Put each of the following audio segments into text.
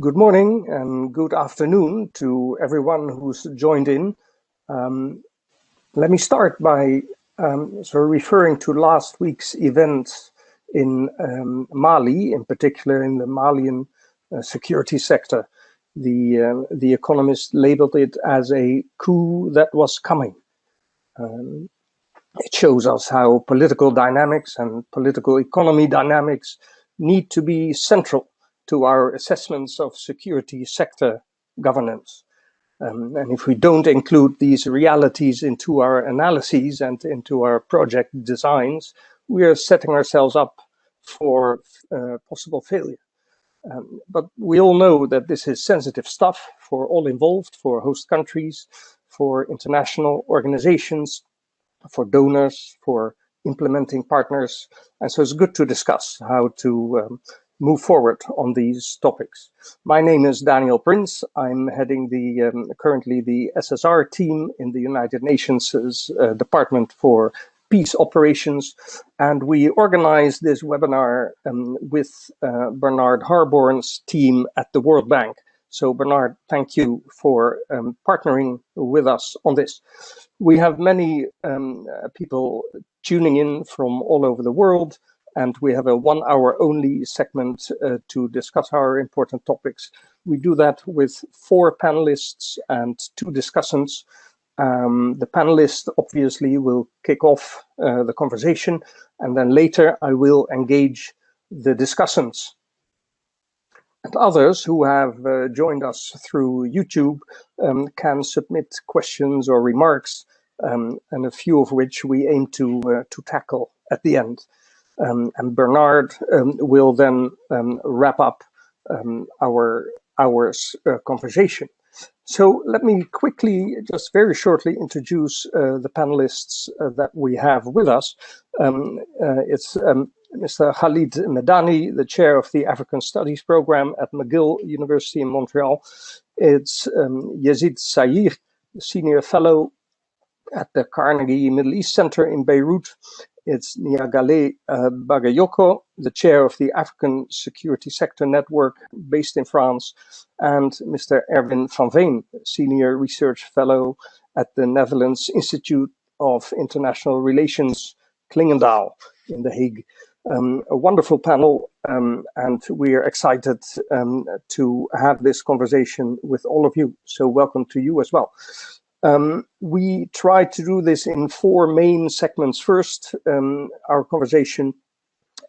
Good morning and good afternoon to everyone who's joined in. Um, Let me start by referring to last week's events in Mali, in particular in the Malian security sector. The Economist labeled it as a coup that was coming. It shows us how political dynamics and political economy dynamics need to be central to our assessments of security sector governance. And if we don't include these realities into our analyses and into our project designs, we are setting ourselves up for possible failure. But we all know that this is sensitive stuff for all involved, for host countries, for international organizations, for donors, for implementing partners. And so it's good to discuss how to move forward on these topics. My name is Daniel Prince. I'm heading currently the SSR team in the United Nations Department for Peace Operations. And we organized this webinar with Bernard Harborn's team at the World Bank. So Bernard, thank you for partnering with us on this. We have many people tuning in from all over the world, and we have a 1 hour only segment to discuss our important topics. We do that with 4 panelists and 2 discussants. The panelists obviously will kick off the conversation, and then later I will engage the discussants. And others who have joined us through YouTube can submit questions or remarks, and a few of which we aim to tackle at the end. And Bernard will then wrap up our conversation. So let me quickly, just very shortly, introduce the panelists that we have with us. It's Mr. Khalid Medani, the chair of the African Studies program at McGill University in Montreal. It's Yazid Sayir, senior fellow at the Carnegie Middle East Center in Beirut. It's Niagale Bagayoko, the chair of the African Security Sector Network based in France, and Mr. Erwin van Veen, senior research fellow at the Netherlands Institute of International Relations, Klingendaal in The Hague. A wonderful panel, and we are excited to have this conversation with all of you. So welcome to you as well. We try to do this in 4 main segments. First, our conversation,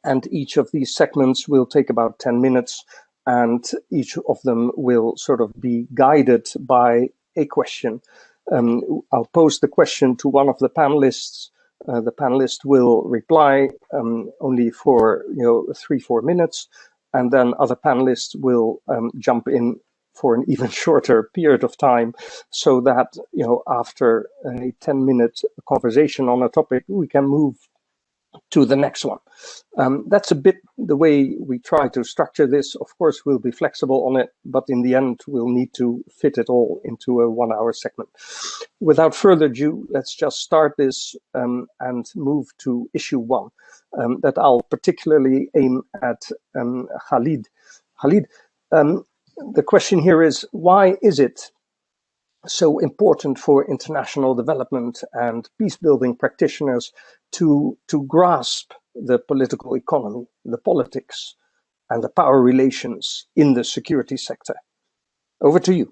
and each of these segments will take about 10 minutes, and each of them will sort of be guided by a question. I'll pose the question to one of the panelists. The panelist will reply only for 3-4 minutes, and then other panelists will jump in for an even shorter period of time, so that after a 10-minute conversation on a topic, we can move to the next one. That's a bit the way we try to structure this. Of course, we'll be flexible on it, but in the end, we'll need to fit it all into a 1 hour segment. Without further ado, let's just start this and move to issue 1 that I'll particularly aim at Khalid. Khalid, the question here is, why is it so important for international development and peace-building practitioners to grasp the political economy, the politics, and the power relations in the security sector? Over to you.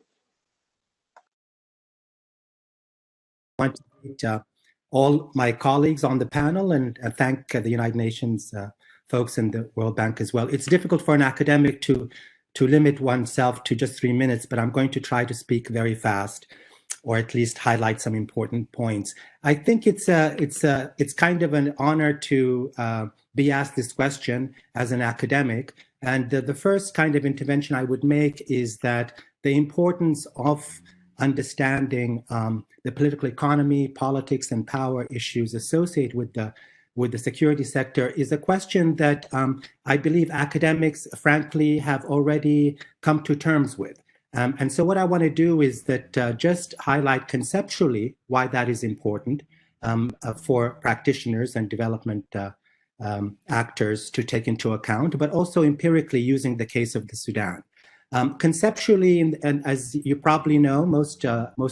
I want to thank all my colleagues on the panel and thank the United Nations folks and the World Bank as well. It's difficult for an academic to limit oneself to just 3 minutes, but I'm going to try to speak very fast, or at least highlight some important points. I think it's kind of an honor to be asked this question as an academic. And the first kind of intervention I would make is that the importance of understanding the political economy, politics, and power issues associated with the security sector is a question that I believe academics, frankly, have already come to terms with. And so what I want to do is that just highlight conceptually why that is important for practitioners and development actors to take into account, but also empirically using the case of the Sudan. Conceptually, and as you probably know, most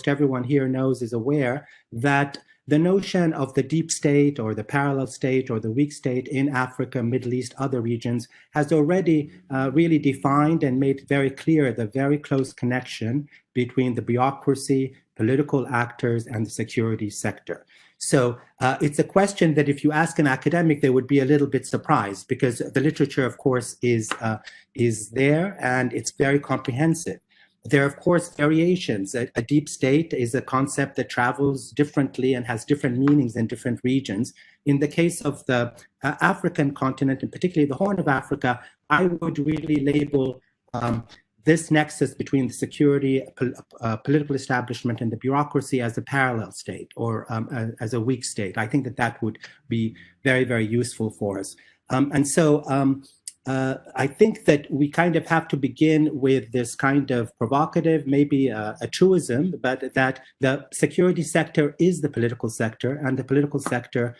everyone here knows, is aware that the notion of the deep state or the parallel state or the weak state in Africa, Middle East, other regions has already really defined and made very clear the very close connection between the bureaucracy, political actors, and the security sector. So it's a question that if you ask an academic, they would be a little bit surprised, because the literature, of course, is there and it's very comprehensive. There are, of course, variations. A deep state is a concept that travels differently and has different meanings in different regions. In the case of the African continent, and particularly the Horn of Africa, I would really label this nexus between the security, political establishment, and the bureaucracy as a parallel state, or as a weak state. I think that that would be very, very useful for us. I think that we kind of have to begin with this kind of provocative, maybe a truism, but that the security sector is the political sector, and the political sector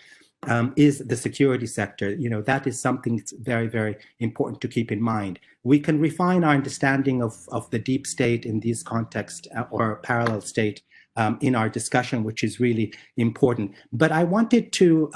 is the security sector. You know, that is something that's very, very important to keep in mind. We can refine our understanding of the deep state in these contexts, or parallel state, in our discussion, which is really important. But I wanted to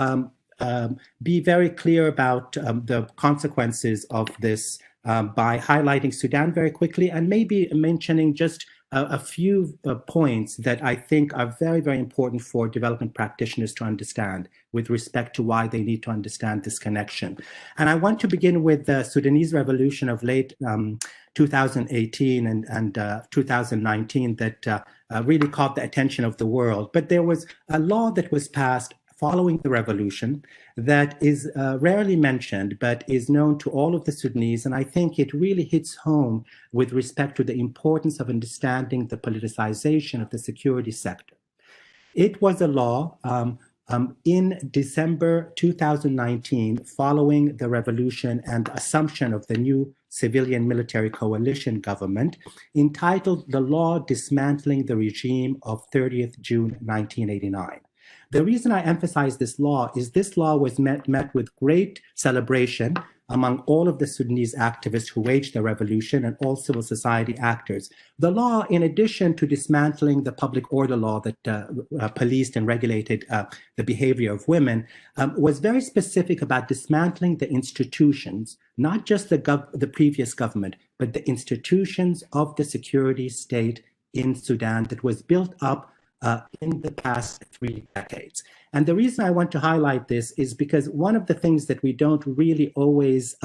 be very clear about the consequences of this by highlighting Sudan very quickly, and maybe mentioning just a few points that I think are very, very important for development practitioners to understand with respect to why they need to understand this connection. And I want to begin with the Sudanese revolution of late 2018 and 2019 that really caught the attention of the world. But there was a law that was passed following the revolution that is rarely mentioned, but is known to all of the Sudanese. And I think it really hits home with respect to the importance of understanding the politicization of the security sector. It was a law in December 2019, following the revolution and assumption of the new civilian military coalition government, entitled the Law Dismantling the Regime of 30th June 1989. The reason I emphasize this law is this law was met with great celebration among all of the Sudanese activists who waged the revolution and all civil society actors. The law, in addition to dismantling the public order law that policed and regulated the behavior of women, was very specific about dismantling the institutions, not just the previous government, but the institutions of the security state in Sudan that was built up in the past 3 decades. And the reason I want to highlight this is because one of the things that we don't really always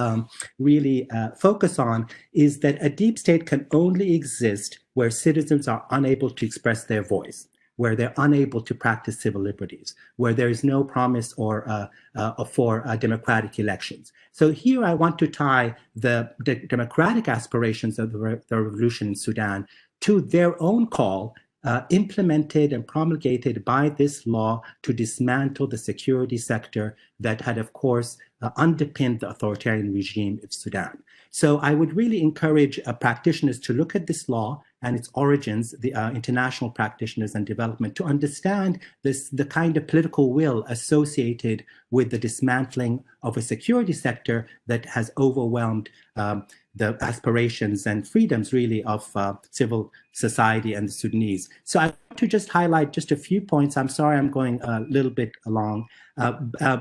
focus on is that a deep state can only exist where citizens are unable to express their voice, where they're unable to practice civil liberties, where there is no promise for democratic elections. So here I want to tie the democratic aspirations of the revolution in Sudan to their own call, implemented and promulgated by this law to dismantle the security sector that had, of course, underpinned the authoritarian regime of Sudan. So I would really encourage practitioners to look at this law and its origins, the international practitioners and development, to understand the kind of political will associated with the dismantling of a security sector that has overwhelmed the aspirations and freedoms, really, of civil society and the Sudanese. So I want to just highlight just a few points. I'm sorry I'm going a little bit along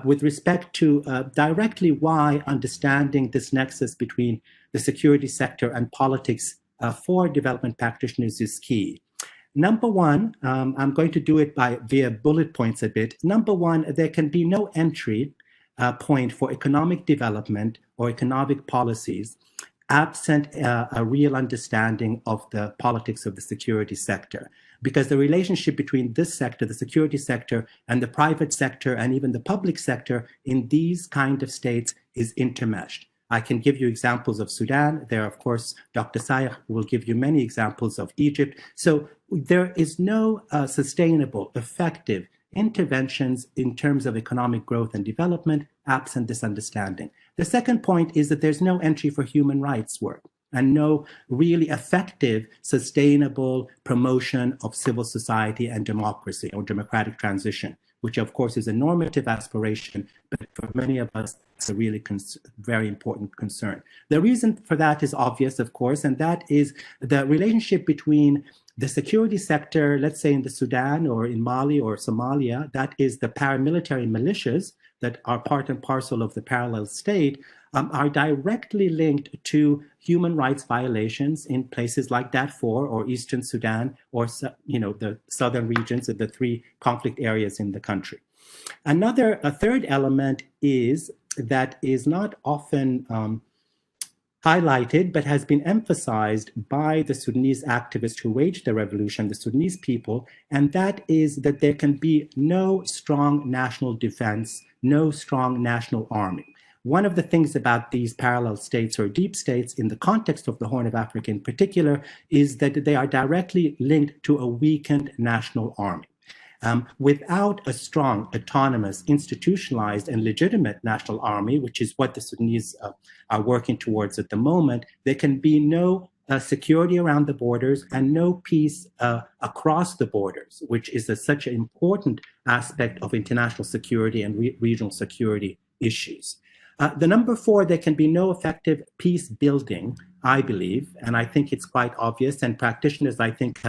with respect to directly why understanding this nexus between the security sector and politics for development practitioners is key. Number one, I'm going to do it via bullet points a bit. Number one, there can be no entry point for economic development or economic policies absent a real understanding of the politics of the security sector. Because the relationship between this sector, the security sector, and the private sector, and even the public sector in these kind of states is intermeshed. I can give you examples of Sudan. There, of course, Dr. Sayegh will give you many examples of Egypt. So there is no sustainable, effective interventions in terms of economic growth and development absent this understanding. The second point is that there's no entry for human rights work and no really effective, sustainable promotion of civil society and democracy or democratic transition which of course is a normative aspiration, but for many of us, it's a really very important concern. The reason for that is obvious, of course, and that is the relationship between the security sector, let's say in the Sudan or in Mali or Somalia, that is the paramilitary militias that are part and parcel of the parallel state, are directly linked to human rights violations in places like Darfur or Eastern Sudan or the southern regions of the three conflict areas in the country. A third element is that is not often highlighted, but has been emphasized by the Sudanese activists who waged the revolution, the Sudanese people, and that is that there can be no strong national defense, no strong national army. One of the things about these parallel states or deep states in the context of the Horn of Africa in particular is that they are directly linked to a weakened national army. Without a strong, autonomous, institutionalized, and legitimate national army, which is what the Sudanese are working towards at the moment, there can be no security around the borders and no peace across the borders, which is such an important aspect of international security and regional security issues. The number 4, there can be no effective peace building, I believe, and I think it's quite obvious, and practitioners, I think,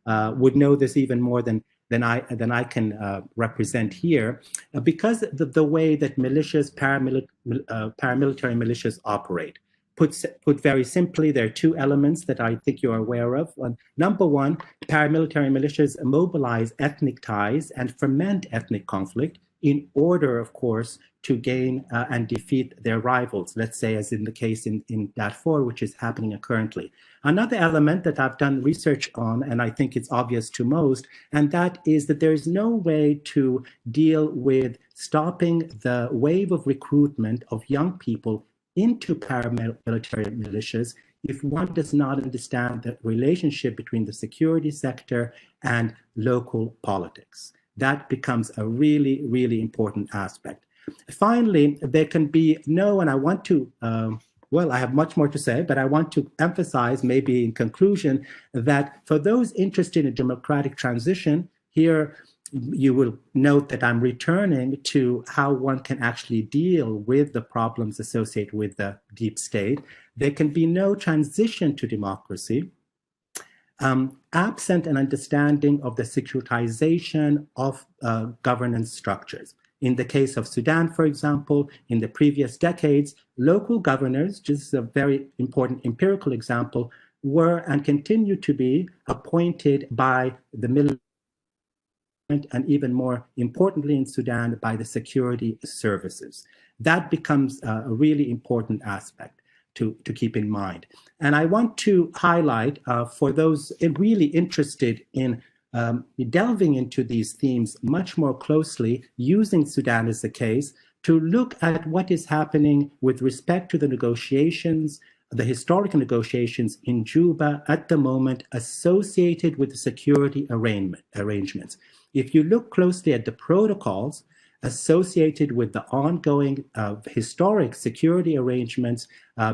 would know this even more than I can represent here, because the way that militias, paramilitary militias operate. Put very simply, there are 2 elements that I think you're aware of. Number 1, paramilitary militias mobilize ethnic ties and ferment ethnic conflict in order, of course, to gain and defeat their rivals, let's say as in the case in Darfur, which is happening currently. Another element that I've done research on, and I think it's obvious to most, and that is that there is no way to deal with stopping the wave of recruitment of young people into paramilitary militias if one does not understand the relationship between the security sector and local politics. That becomes a really, really important aspect. Finally, there can be no, and I want to, well, I have much more to say, but I want to emphasize, maybe in conclusion, that for those interested in democratic transition, here you will note that I'm returning to how one can actually deal with the problems associated with the deep state. There can be no transition to democracy absent an understanding of the securitization of governance structures. In the case of Sudan, for example, in the previous decades, local governors, just a very important empirical example, were and continue to be appointed by the military and even more importantly in Sudan, by the security services. That becomes a really important aspect to keep in mind. And I want to highlight for those really interested in delving into these themes much more closely, using Sudan as a case, to look at what is happening with respect to the negotiations, the historical negotiations in Juba at the moment associated with the security arrangements. If you look closely at the protocols associated with the ongoing historic security arrangements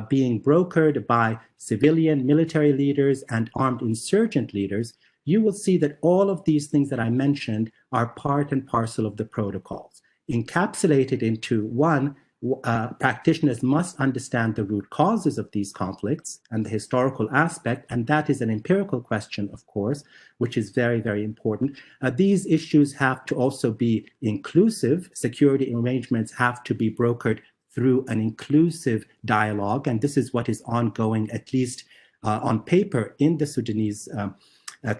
being brokered by civilian military leaders and armed insurgent leaders, you will see that all of these things that I mentioned are part and parcel of the protocols. Encapsulated into one, practitioners must understand the root causes of these conflicts and the historical aspect, and that is an empirical question, of course, which is very, very important. These issues have to also be inclusive. Security arrangements have to be brokered through an inclusive dialogue, and this is what is ongoing, at least on paper, in the Sudanese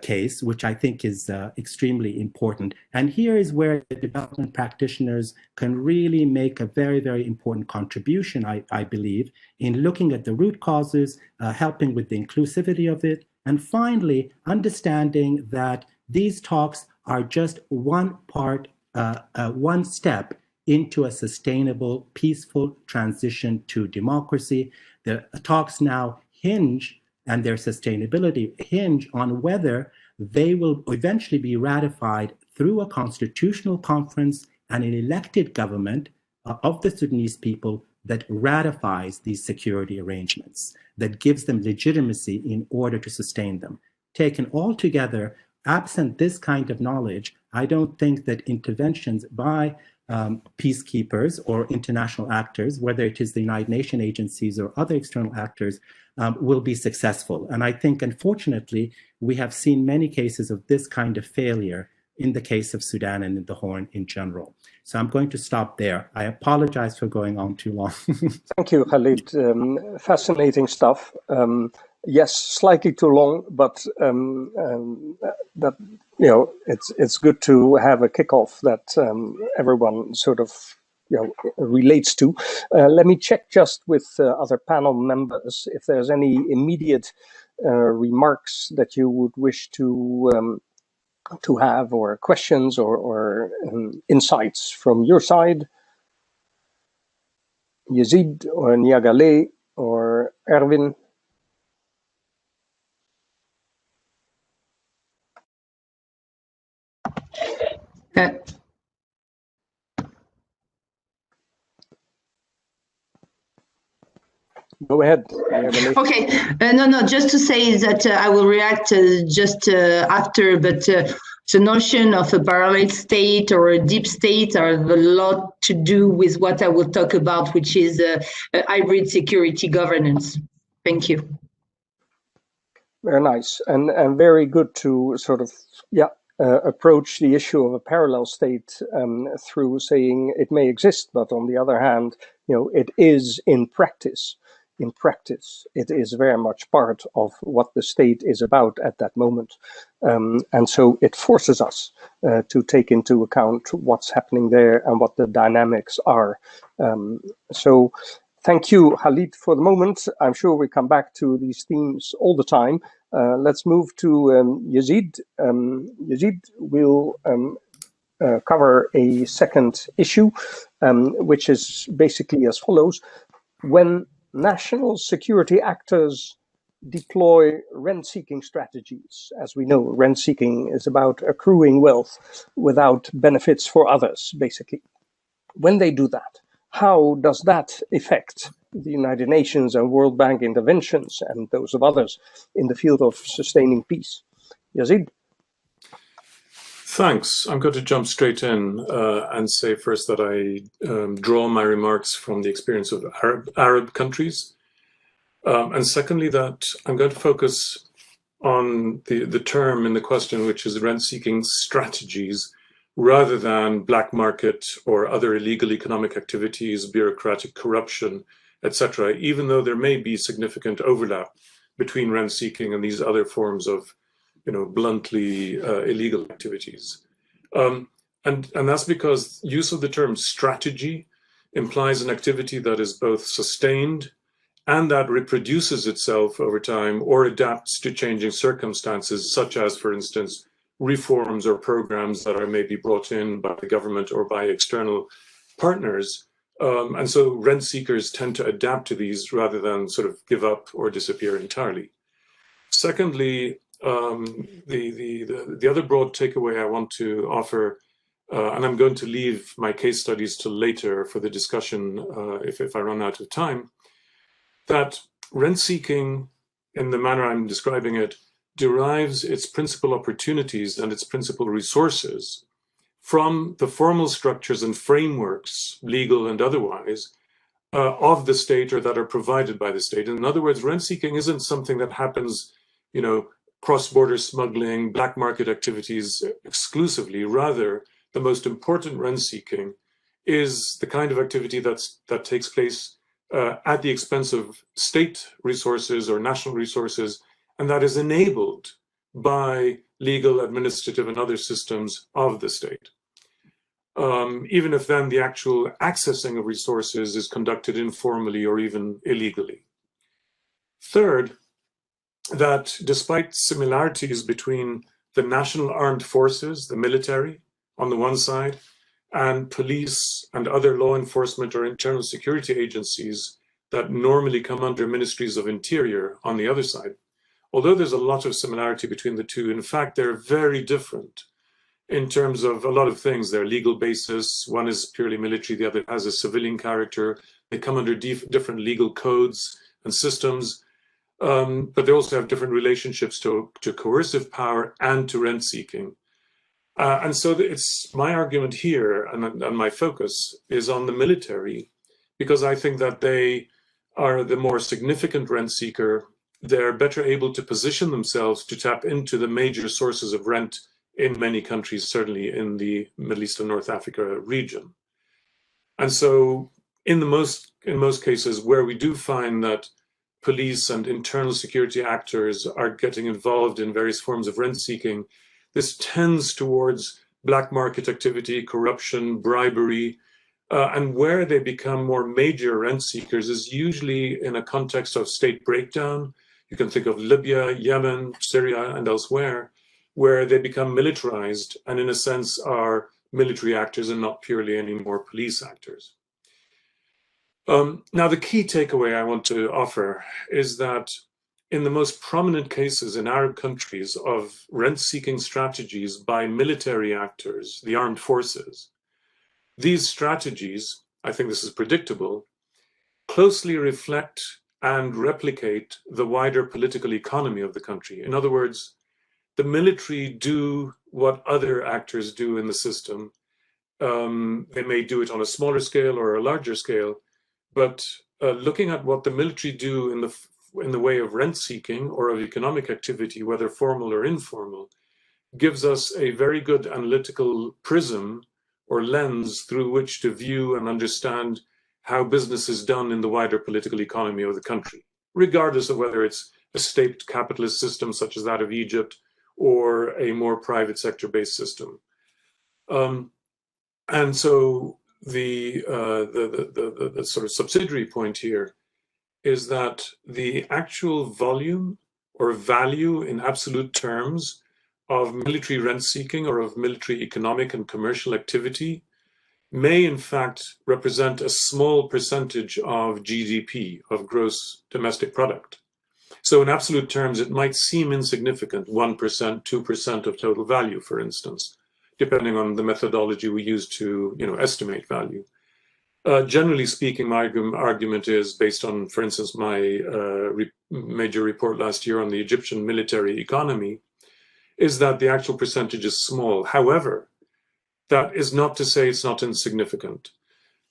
case, which I think is extremely important. And here is where the development practitioners can really make a very, very important contribution, I believe, in looking at the root causes, helping with the inclusivity of it, and finally, understanding that these talks are just one part, one step into a sustainable, peaceful transition to democracy. The talks now hinge, and their sustainability hinge on whether they will eventually be ratified through a constitutional conference and an elected government of the Sudanese people that ratifies these security arrangements, that gives them legitimacy in order to sustain them. Taken all together, absent this kind of knowledge, I don't think that interventions by peacekeepers or international actors, whether it is the United Nations agencies or other external actors, will be successful. And I think, unfortunately, we have seen many cases of this kind of failure in the case of Sudan and in the Horn in general. So I'm going to stop there. I apologize for going on too long. Thank you, Khalid. Fascinating stuff. Yes, slightly too long, but that, you know, it's good to have a kickoff that everyone sort of, you know, relates to. Let me check just with other panel members if there's any immediate remarks that you would wish to have, or questions or insights from your side. Yazid or Niagale or Erwin? Go ahead. Okay, no, just to say that I will react just after, but the notion of a parallel state or a deep state are a lot to do with what I will talk about, which is hybrid security governance. Thank you. Very nice, and very good to sort of, approach the issue of a parallel state through saying it may exist, but on the other hand, you know, it is in practice. In practice, it is very much part of what the state is about at that moment. And so it forces us to take into account what's happening there and what the dynamics are. So thank you, Khalid, for the moment. I'm sure we come back to these themes all the time. Let's move to Yazid. Yazid will cover a second issue, which is basically as follows. When national security actors deploy rent-seeking strategies, as we know, rent-seeking is about accruing wealth without benefits for others, basically. When they do that, how does that affect the United Nations and World Bank interventions and those of others in the field of sustaining peace? Yazid? Thanks. I'm going to jump straight in and say first that I draw my remarks from the experience of Arab countries. And secondly, that I'm going to focus on the term in the question, which is rent-seeking strategies, rather than black market or other illegal economic activities, bureaucratic corruption, etc., even though there may be significant overlap between rent-seeking and these other forms of, you know, bluntly illegal activities. And that's because use of the term strategy implies an activity that is both sustained and that reproduces itself over time or adapts to changing circumstances, such as, for instance, reforms or programs that are maybe brought in by the government or by external partners. And so rent seekers tend to adapt to these rather than sort of give up or disappear entirely. Secondly, the other broad takeaway I want to offer, and I'm going to leave my case studies till later for the discussion if I run out of time, that rent-seeking, in the manner I'm describing it, derives its principal opportunities and its principal resources from the formal structures and frameworks, legal and otherwise, of the state or that are provided by the state. In other words, rent-seeking isn't something that happens, you know, cross-border smuggling, black market activities exclusively. Rather, the most important rent-seeking is the kind of activity that takes place at the expense of state resources or national resources, and that is enabled by legal, administrative, and other systems of the state. Even if then the actual accessing of resources is conducted informally or even illegally. Third, that despite similarities between the national armed forces, the military, on the one side, and police and other law enforcement or internal security agencies that normally come under ministries of interior on the other side, although there's a lot of similarity between the two, in fact, they're very different in terms of a lot of things. Their legal basis, one is purely military, the other has a civilian character. They come under different legal codes and systems, but they also have different relationships to coercive power and to rent seeking. And so it's my argument here, and my focus is on the military, because I think that they are the more significant rent seeker. They're better able to position themselves to tap into the major sources of rent in many countries, certainly in the Middle East and North Africa region. And so in most cases where we do find that police and internal security actors are getting involved in various forms of rent seeking, this tends towards black market activity, corruption, bribery, and where they become more major rent seekers is usually in a context of state breakdown. You can think of Libya, Yemen, Syria, and elsewhere, where they become militarized and in a sense are military actors and not purely any more police actors. Now, the key takeaway I want to offer is that in the most prominent cases in Arab countries of rent-seeking strategies by military actors, the armed forces, these strategies, I think this is predictable, closely reflect and replicate the wider political economy of the country. In other words, the military do what other actors do in the system. They may do it on a smaller scale or a larger scale, but looking at what the military do in the way of rent seeking or of economic activity, whether formal or informal, gives us a very good analytical prism or lens through which to view and understand how business is done in the wider political economy of the country, regardless of whether it's a state capitalist system such as that of Egypt or a more private sector-based system. And so the sort of subsidiary point here is that the actual volume or value in absolute terms of military rent seeking or of military economic and commercial activity may in fact represent a small percentage of GDP, of gross domestic product. So in absolute terms, it might seem insignificant, 1%, 2% of total value, for instance, depending on the methodology we use to estimate value. Generally speaking, my argument is based on, for instance, my major report last year on the Egyptian military economy, is that the actual percentage is small. However, that is not to say it's not insignificant,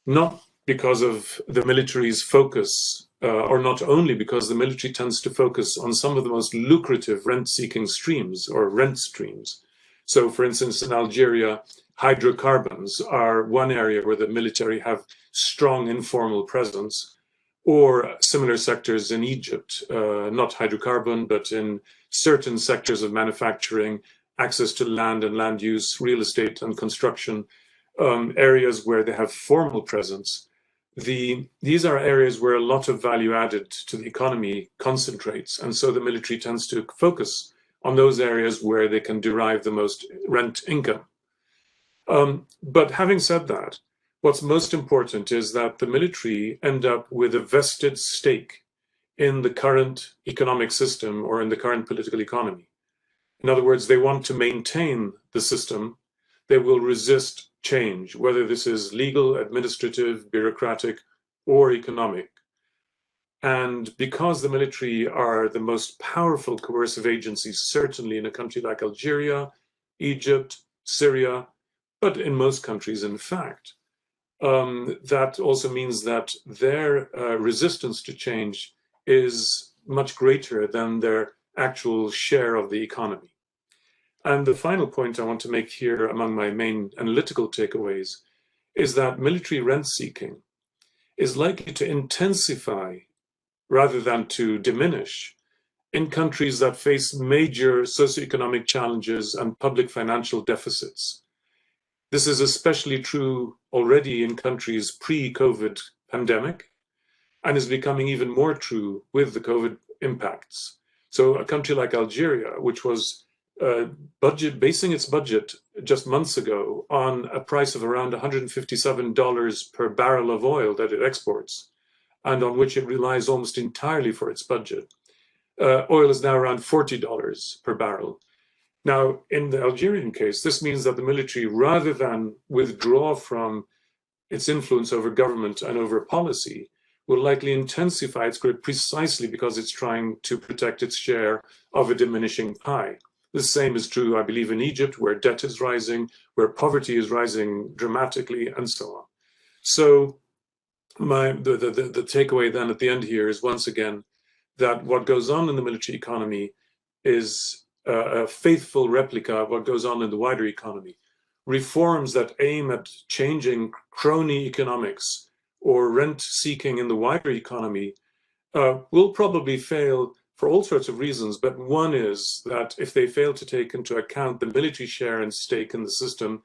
not because of the military's focus, or not only because the military tends to focus on some of the most lucrative rent-seeking streams or rent streams. So, for instance, in Algeria, hydrocarbons are one area where the military have strong informal presence, or similar sectors in Egypt, not hydrocarbon, but in certain sectors of manufacturing, access to land and land use, real estate and construction, areas where they have formal presence. These are areas where a lot of value added to the economy concentrates. And so the military tends to focus on those areas where they can derive the most rent income. But having said that, what's most important is that the military end up with a vested stake in the current economic system or in the current political economy. In other words, they want to maintain the system. They will resist change, whether this is legal, administrative, bureaucratic, or economic. And because the military are the most powerful coercive agencies, certainly in a country like Algeria, Egypt, Syria, but in most countries, in fact, that also means that their resistance to change is much greater than their actual share of the economy. And the final point I want to make here among my main analytical takeaways is that military rent seeking is likely to intensify rather than to diminish in countries that face major socioeconomic challenges and public financial deficits. This is especially true already in countries pre-COVID pandemic and is becoming even more true with the COVID impacts. So a country like Algeria, which was basing its budget just months ago on a price of around $157 per barrel of oil that it exports, and on which it relies almost entirely for its budget. Oil is now around $40 per barrel. Now, in the Algerian case, this means that the military, rather than withdraw from its influence over government and over policy, will likely intensify its grip precisely because it's trying to protect its share of a diminishing pie. The same is true, I believe, in Egypt, where debt is rising, where poverty is rising dramatically, and so on. So the takeaway then at the end here is, once again, that what goes on in the military economy is a faithful replica of what goes on in the wider economy. Reforms that aim at changing crony economics or rent seeking in the wider economy will probably fail for all sorts of reasons, but one is that if they fail to take into account the military share and stake in the system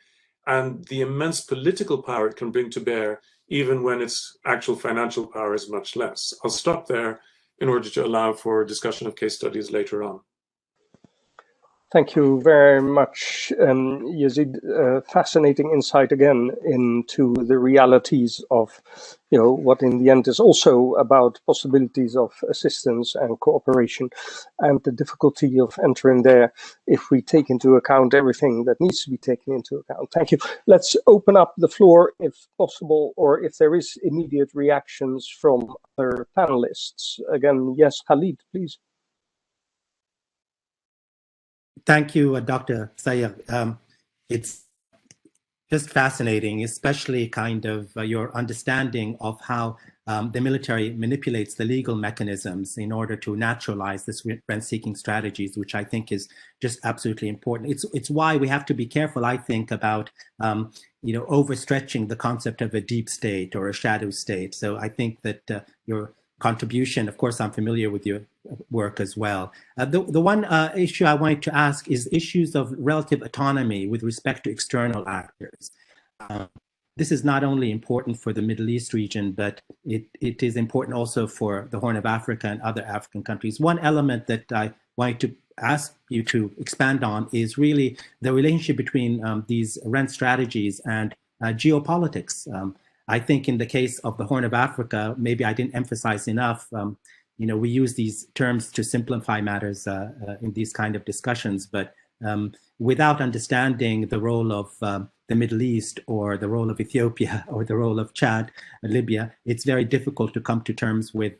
and the immense political power it can bring to bear, even when its actual financial power is much less. I'll stop there in order to allow for discussion of case studies later on. Thank you very much, Yazid. Fascinating insight again into the realities of, what in the end is also about possibilities of assistance and cooperation, and the difficulty of entering there if we take into account everything that needs to be taken into account. Thank you. Let's open up the floor, if possible, or if there is immediate reactions from other panelists. Again, yes, Khalid, please. Thank you, Dr. Sayegh. It's just fascinating, especially kind of your understanding of how the military manipulates the legal mechanisms in order to naturalize this rent-seeking strategies, which I think is just absolutely important. It's why we have to be careful, I think, about overstretching the concept of a deep state or a shadow state. So I think that your contribution, of course, I'm familiar with your work as well. The one issue I wanted to ask is issues of relative autonomy with respect to external actors. This is not only important for the Middle East region, but it is important also for the Horn of Africa and other African countries. One element that I wanted to ask you to expand on is really the relationship between these rent strategies and geopolitics. I think in the case of the Horn of Africa, maybe I didn't emphasize enough, we use these terms to simplify matters in these kind of discussions, but without understanding the role of the Middle East or the role of Ethiopia or the role of Chad, Libya, it's very difficult to come to terms with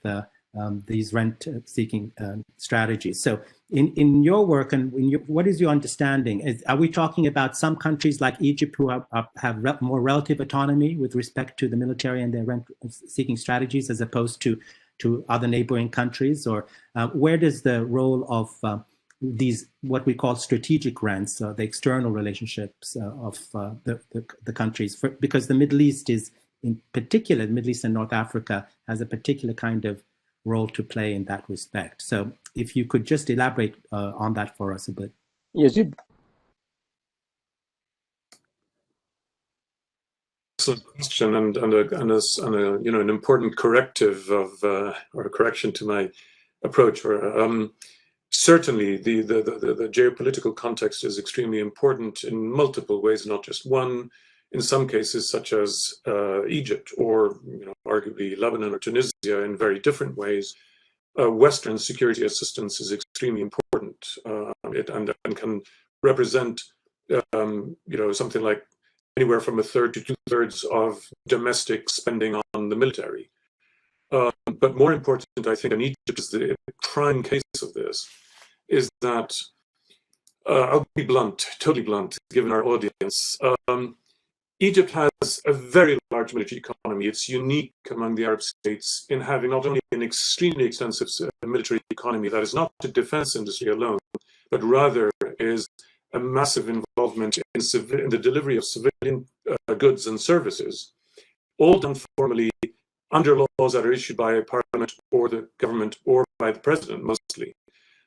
these rent-seeking strategies. So in your work, and what is your understanding? Are we talking about some countries like Egypt who have more relative autonomy with respect to the military and their rent-seeking strategies as opposed to other neighboring countries? Or where does the role of these, what we call strategic rents, the external relationships of the countries, because the Middle East is, in particular, the Middle East and North Africa has a particular kind of role to play in that respect. So if you could just elaborate on that for us a bit. Yazid. Excellent question, and an important corrective of or a correction to my approach. Certainly, the geopolitical context is extremely important in multiple ways, not just one. In some cases, such as Egypt or arguably Lebanon or Tunisia, in very different ways, Western security assistance is extremely important. And can represent something like anywhere from 1/3 to 2/3 of domestic spending on the military. But more important, I think, in Egypt is the prime case of this, is that, I'll be blunt, totally blunt, given our audience. Egypt has a very large military economy. It's unique among the Arab states in having not only an extremely extensive military economy that is not the defense industry alone, but rather is a massive involvement in the delivery of civilian goods and services, all done formally under laws that are issued by a parliament or the government or by the president mostly,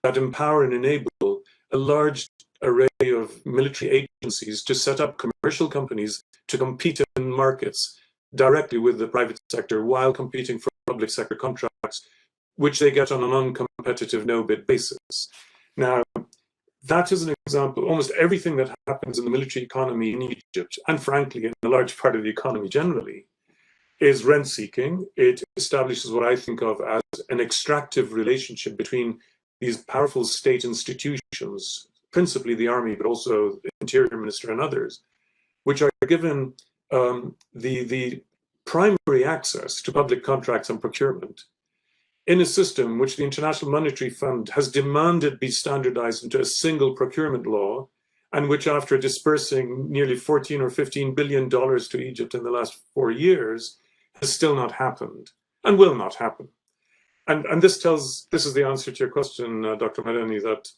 that empower and enable a large array of military agencies to set up commercial companies to compete in markets directly with the private sector while competing for public sector contracts, which they get on an uncompetitive no-bid basis. Now, that is an example. Almost everything that happens in the military economy in Egypt, and frankly, in a large part of the economy generally, is rent-seeking. It establishes what I think of as an extractive relationship between these powerful state institutions, principally the army, but also the interior minister and others, which are given the primary access to public contracts and procurement in a system which the International Monetary Fund has demanded be standardized into a single procurement law, and which, after dispersing nearly $14 or $15 billion to Egypt in the last 4 years, has still not happened and will not happen. And this is the answer to your question, Dr. Madani, that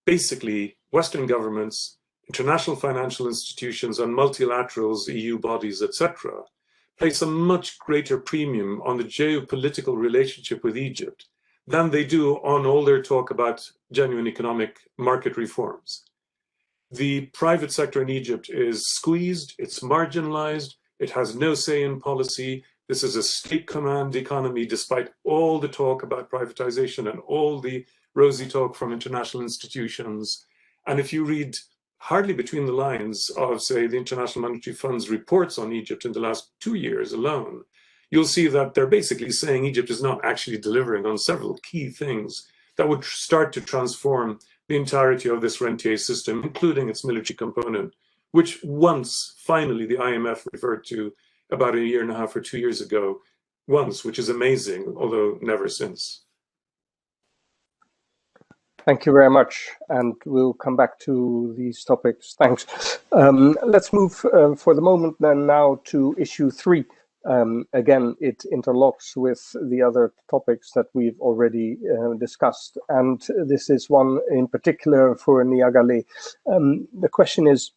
basically Western governments, international financial institutions, and multilaterals, EU bodies, etc., place a much greater premium on the geopolitical relationship with Egypt than they do on all their talk about genuine economic market reforms. The private sector in Egypt is squeezed, it's marginalized, it has no say in policy. This is a state command economy, despite all the talk about privatization and all the rosy talk from international institutions. And if you read hardly between the lines of, say, the International Monetary Fund's reports on Egypt in the last 2 years alone, you'll see that they're basically saying Egypt is not actually delivering on several key things that would start to transform the entirety of this rentier system, including its military component, which once, finally, the IMF referred to about 1.5 years or 2 years ago, once, which is amazing, although never since. Thank you very much, and we'll come back to these topics. Thanks. Let's move for the moment then now to issue 3. Again, it interlocks with the other topics that we've already discussed, and this is one in particular for Niagale. The question is,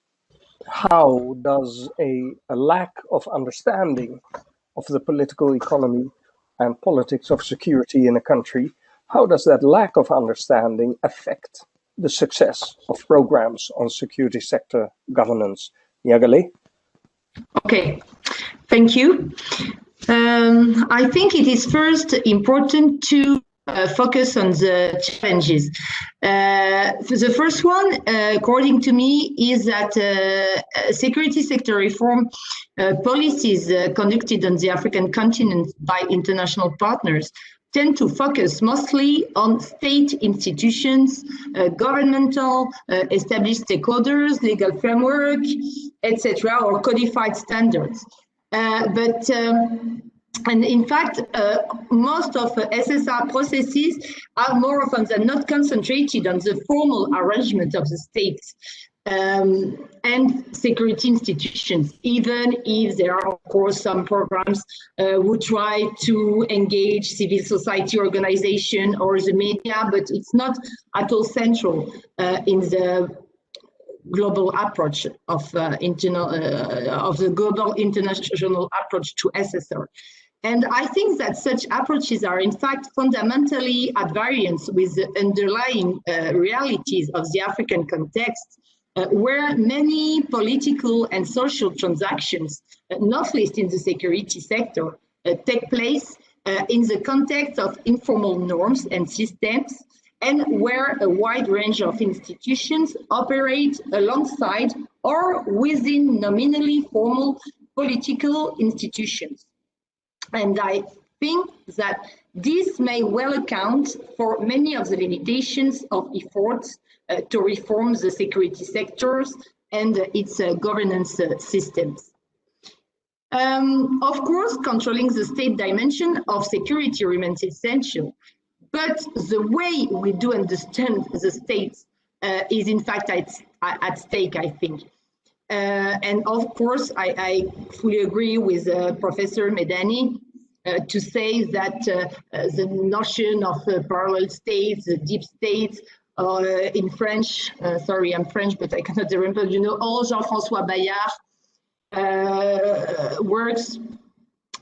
how does a lack of understanding of the political economy and politics of security in a country, how does that lack of understanding affect the success of programs on security sector governance? Niagale? Okay, thank you. I think it is first important to focus on the challenges. The first one, according to me, is that security sector reform policies conducted on the African continent by international partners tend to focus mostly on state institutions, governmental, established stakeholders, legal framework, etc., or codified standards. And in fact, most of SSR processes are more often than not concentrated on the formal arrangement of the states and security institutions, even if there are, of course, some programs who try to engage civil society organization or the media, but it's not at all central in the global approach of the global international approach to SSR. And I think that such approaches are in fact fundamentally at variance with the underlying realities of the African context, where many political and social transactions, not least in the security sector, take place in the context of informal norms and systems, and where a wide range of institutions operate alongside or within nominally formal political institutions. And I think that this may well account for many of the limitations of efforts to reform the security sectors and its governance systems. Of course, controlling the state dimension of security remains essential, but the way we do understand the states is in fact at stake, I think. And of course, I fully agree with Professor Medani to say that the notion of parallel states, the deep states, in French, sorry, I'm French, but I cannot remember, you know, all Jean-François Bayard works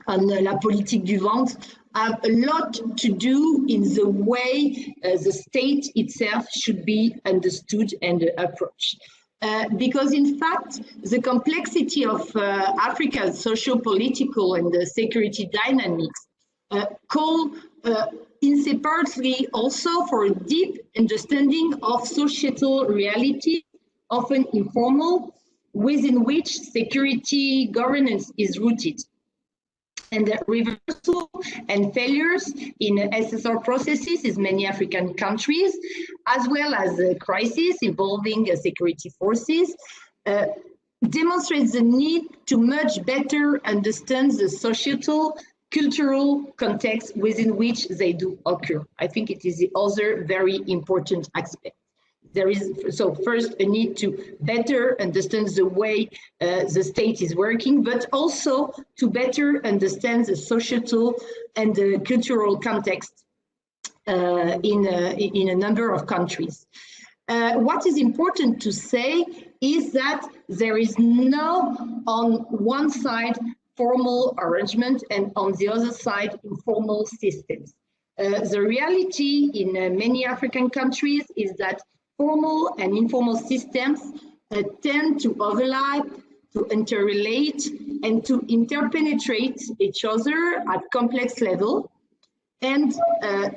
on La Politique du Ventre have a lot to do in the way the state itself should be understood and approached. Because in fact, the complexity of Africa's socio-political and security dynamics call inseparably also for a deep understanding of societal reality, often informal, within which security governance is rooted. And the reversal and failures in SSR processes in many African countries, as well as the crisis involving security forces, demonstrates the need to much better understand the societal cultural context within which they do occur. I think it is the other very important aspect. There is, so first, a need to better understand the way the state is working, but also to better understand the societal and the cultural context in a number of countries. What is important to say is that there is no, on one side, formal arrangement and on the other side, informal systems. The reality in many African countries is that formal and informal systems tend to overlap, to interrelate, and to interpenetrate each other at complex level. And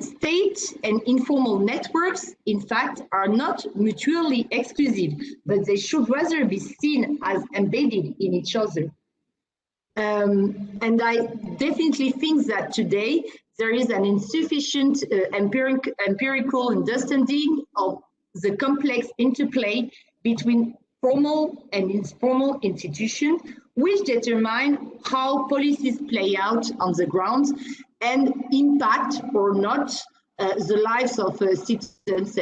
state and informal networks, in fact, are not mutually exclusive, but they should rather be seen as embedded in each other. And I definitely think that today there is an insufficient empirical understanding of the complex interplay between formal and informal institutions, which determine how policies play out on the ground and impact or not the lives of citizens.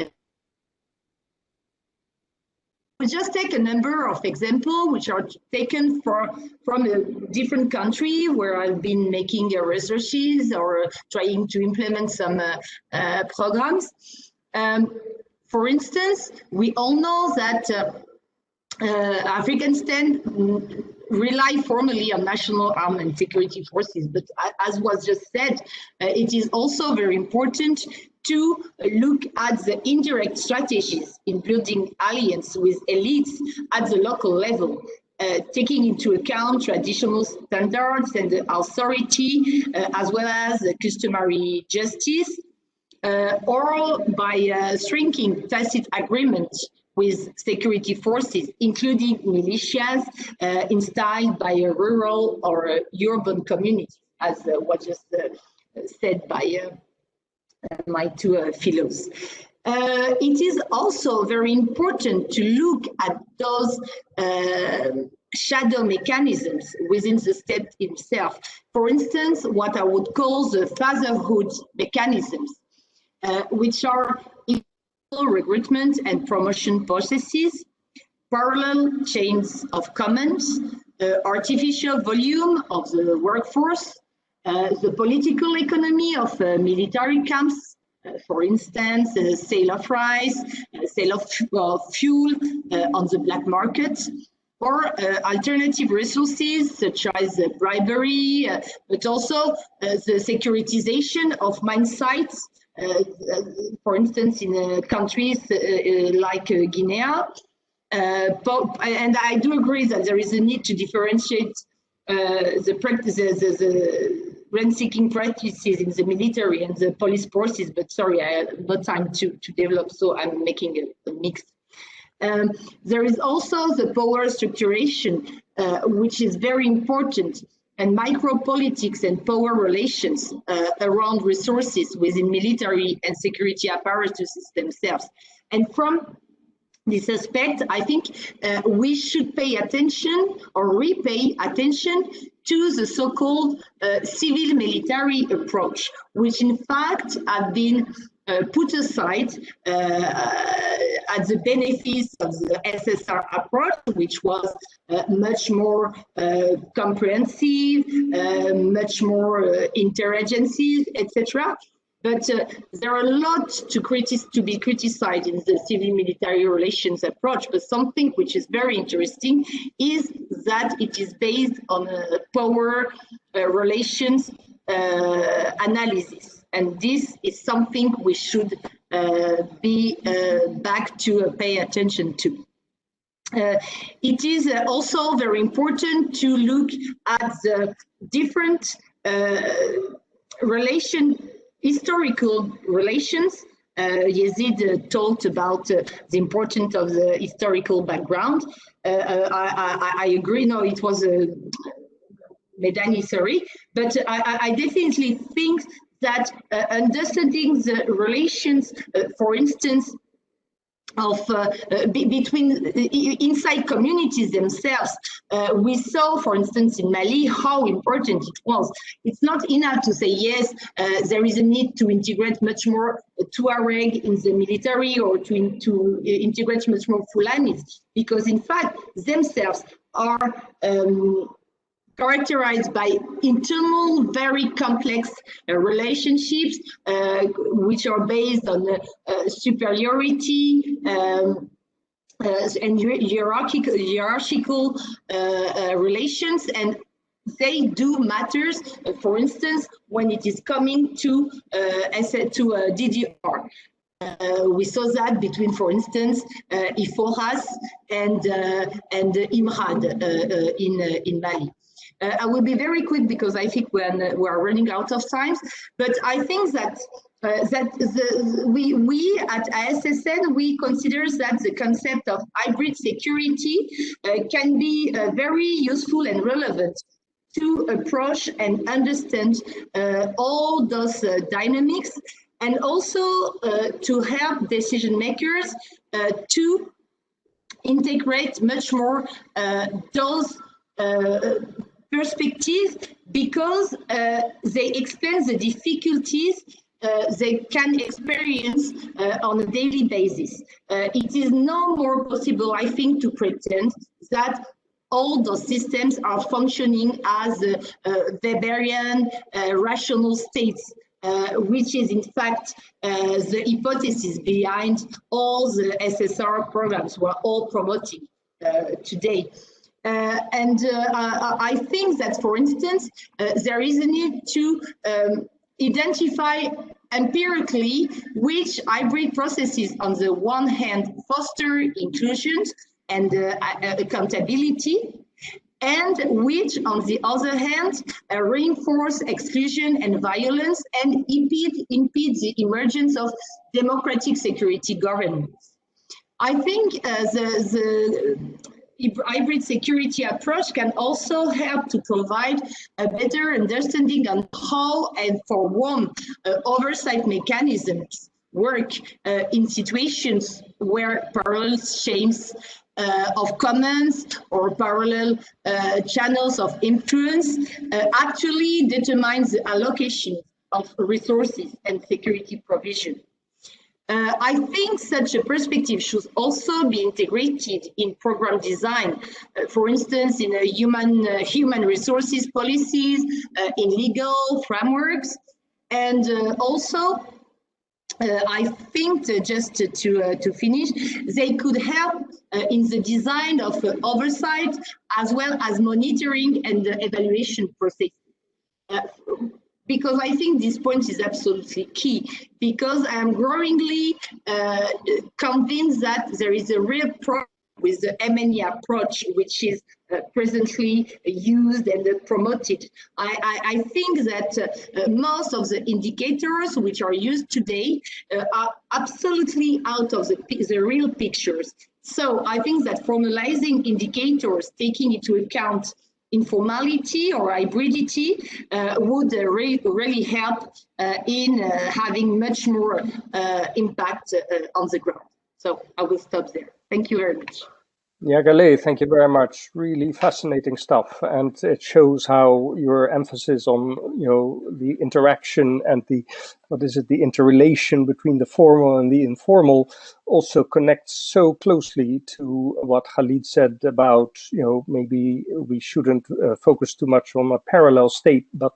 We'll just take a number of examples which are taken from a different country where I've been making researches or trying to implement some programs. For instance, we all know that African states rely formally on national armed and security forces, but as was just said, it is also very important to look at the indirect strategies in building alliance with elites at the local level, taking into account traditional standards and authority, as well as customary justice, or by shrinking tacit agreements with security forces, including militias installed by a rural or urban communities, as was just said by my two fellows. It is also very important to look at those shadow mechanisms within the state itself. For instance, what I would call the fatherhood mechanisms, which are recruitment and promotion processes, parallel chains of commands, artificial volume of the workforce, the political economy of military camps, for instance, sale of rice, sale of fuel on the black market, or alternative resources such as bribery, but also the securitization of mine sites, for instance, in countries like Guinea. And I do agree that there is a need to differentiate the rent-seeking practices in the military and the police forces, but sorry, I have no time to develop, so I'm making a mix. There is also the power structuration, which is very important, and micropolitics and power relations around resources within military and security apparatuses themselves. And from this aspect, I think we should pay attention or repay attention to the so-called civil-military approach, which in fact have been put aside at the benefits of the SSR approach, which was much more comprehensive, much more interagencies, etc. But there are a lot to be criticized in the civil-military relations approach, but something which is very interesting is that it is based on power relations analysis. And this is something we should be back to pay attention to. It is also very important to look at the different historical relations. Yazid talked about the importance of the historical background. I agree, no, it was Medani, sorry, but I definitely think that understanding the relations, for instance, between inside communities themselves. We saw, for instance, in Mali, how important it was. It's not enough to say, yes, there is a need to integrate much more Tuareg in the military or to integrate much more Fulanis, because in fact, themselves are characterized by internal, very complex relationships, which are based on superiority and hierarchical relations, and they do matters. For instance, when it is coming to DDR. We saw that between, for instance, Iforas and Imrad in Mali. I will be very quick because I think we are running out of time. But I think that we at ASSN, we consider that the concept of hybrid security can be very useful and relevant to approach and understand all those dynamics, and also to help decision makers to integrate much more those perspectives, because they explain the difficulties they can experience on a daily basis. It is no more possible, I think, to pretend that all those systems are functioning as Weberian rational states, which is in fact the hypothesis behind all the SSR programs we're all promoting today. I think that, for instance, there is a need to identify empirically which hybrid processes, on the one hand, foster inclusion and accountability, and which, on the other hand, reinforce exclusion and violence and impede the emergence of democratic security governance. I think the hybrid security approach can also help to provide a better understanding on how and for one oversight mechanisms work in situations where parallel chains of commons or parallel channels of influence actually determines the allocation of resources and security provision. I think such a perspective should also be integrated in program design, for instance, in human resources policies, in legal frameworks, and also I think just to finish, they could help in the design of oversight as well as monitoring and evaluation processes. Because I think this point is absolutely key, because I am growingly convinced that there is a real problem with the M&E approach, which is presently used and promoted. I think that most of the indicators which are used today are absolutely out of the real pictures. So I think that formalizing indicators, taking into account informality or hybridity, would really help in having much more impact on the ground. So I will stop there. Thank you very much. Yeah, Galé, thank you very much. Really fascinating stuff, and it shows how your emphasis on the interaction and the interrelation between the formal and the informal also connects so closely to what Khalid said about maybe we shouldn't focus too much on a parallel state, but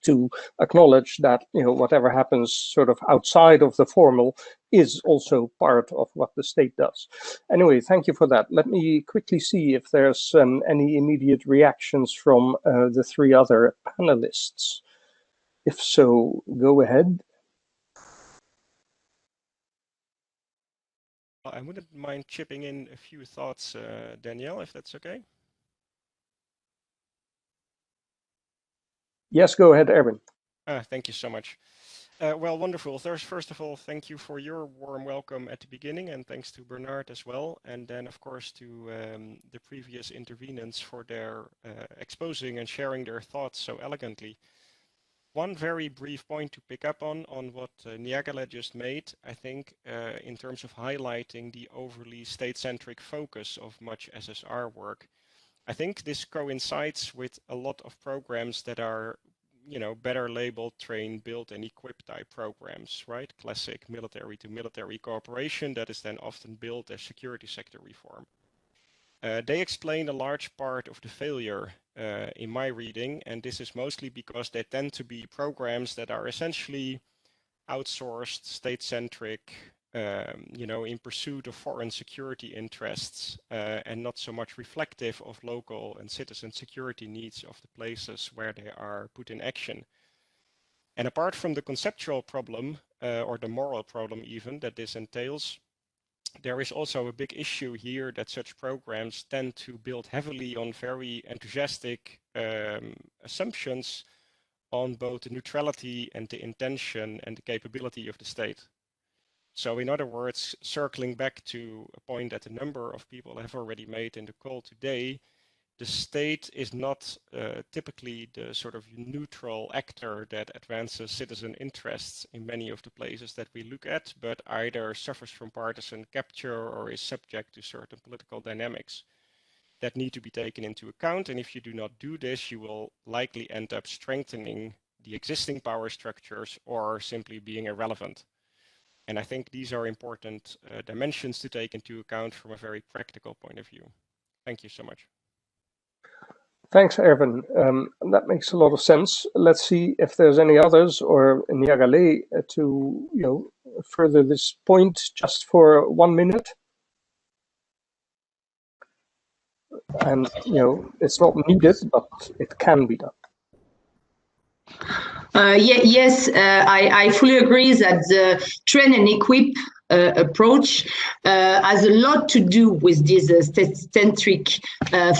to acknowledge that whatever happens sort of outside of the formal is also part of what the state does. Anyway, thank you for that. Let me quickly see if there's any immediate reactions from the three other panelists. If so, go ahead. I wouldn't mind chipping in a few thoughts, Danielle, if that's okay. Yes, go ahead, Erwin. Thank you so much. Well, wonderful. First of all, thank you for your warm welcome at the beginning, and thanks to Bernard as well. And then, of course, to the previous intervenants for their exposing and sharing their thoughts so elegantly. one very brief point to pick up on what Niagala just made, I think, in terms of highlighting the overly state-centric focus of much SSR work. I think this coincides with a lot of programs that are, better labeled train, build, and equip type programs, right? Classic military-to-military cooperation that is then often billed as security sector reform. They explain a large part of the failure in my reading, and this is mostly because they tend to be programs that are essentially outsourced, state-centric, in pursuit of foreign security interests, and not so much reflective of local and citizen security needs of the places where they are put in action. And apart from the conceptual problem, or the moral problem even, that this entails, there is also a big issue here that such programs tend to build heavily on very enthusiastic assumptions on both the neutrality and the intention and the capability of the state. So in other words, circling back to a point that a number of people have already made in the call today, the state is not typically the sort of neutral actor that advances citizen interests in many of the places that we look at, but either suffers from partisan capture or is subject to certain political dynamics that need to be taken into account. And if you do not do this, you will likely end up strengthening the existing power structures or simply being irrelevant. And I think these are important dimensions to take into account from a very practical point of view. Thank you so much. Thanks, Erwin. That makes a lot of sense. Let's see if there's any others or Niagala to further this point just for 1 minute. And it's not needed, but it can be done. Yes, I fully agree that the train and equip approach has a lot to do with this state-centric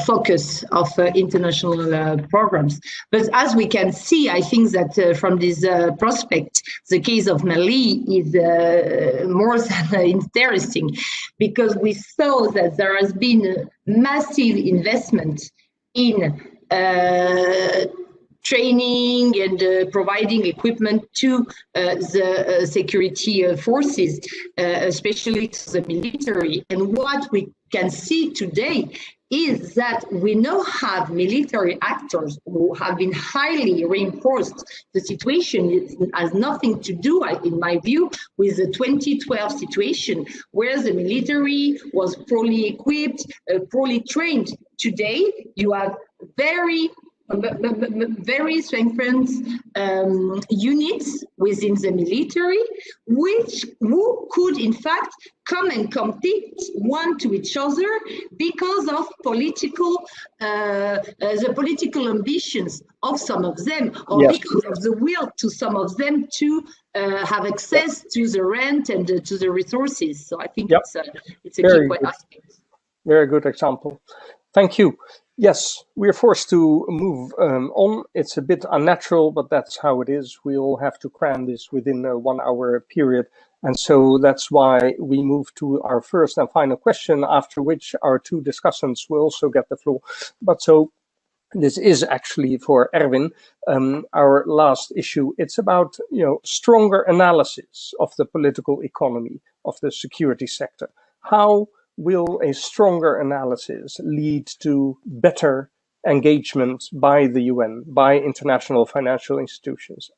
focus of international programs. But as we can see, I think that from this prospect, the case of Mali is more than interesting, because we saw that there has been a massive investment in training and providing equipment to the security forces, especially to the military. And what we can see today is that we now have military actors who have been highly reinforced. The situation has nothing to do, in my view, with the 2012 situation, where the military was poorly equipped, poorly trained. Today, you have very strengthened units within the military, who could in fact come and compete one to each other because of the political ambitions of some of them, or yes, because of the will to some of them to have access to the rent and to the resources. So I think it's a key aspect. Very good example. Thank you. Yes, we are forced to move on. It's a bit unnatural, but that's how it is. We all have to cram this within a 1 hour period. And so that's why we move to our first and final question, after which our two discussants will also get the floor. But so this is actually for Erwin, our last issue. It's about stronger analysis of the political economy of the security sector. How will a stronger analysis lead to better engagement by the UN, by international financial institutions,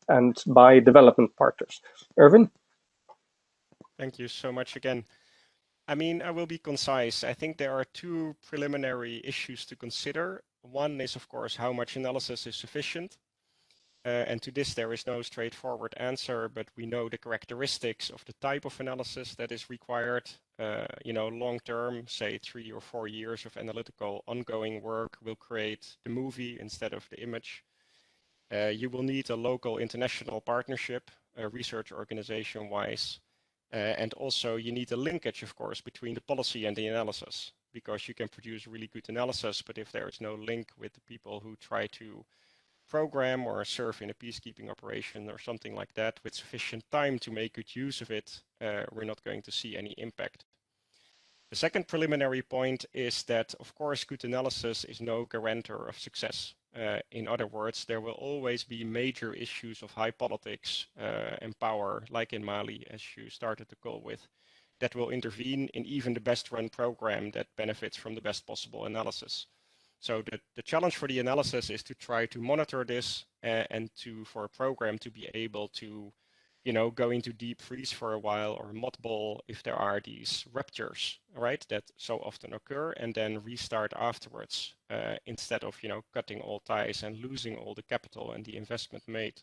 and by development partners? Erwin? Thank you so much again. I mean, I will be concise. I think there are two preliminary issues to consider. One is, of course, how much analysis is sufficient. And to this, there is no straightforward answer, but we know the characteristics of the type of analysis that is required. Long-term, say 3 or 4 years of analytical ongoing work will create the movie instead of the image. You will need a local international partnership, research organization-wise. And also you need a linkage, of course, between the policy and the analysis, because you can produce really good analysis, but if there is no link with the people who try to program or serve in a peacekeeping operation or something like that with sufficient time to make good use of it, we're not going to see any impact. The second preliminary point is that, of course, good analysis is no guarantor of success. In other words, there will always be major issues of high politics and power, like in Mali, as you started the call with, that will intervene in even the best run program that benefits from the best possible analysis. So the challenge for the analysis is to try to monitor this and for a program to be able to, go into deep freeze for a while or mothball if there are these ruptures, right, that so often occur, and then restart afterwards instead of, cutting all ties and losing all the capital and the investment made.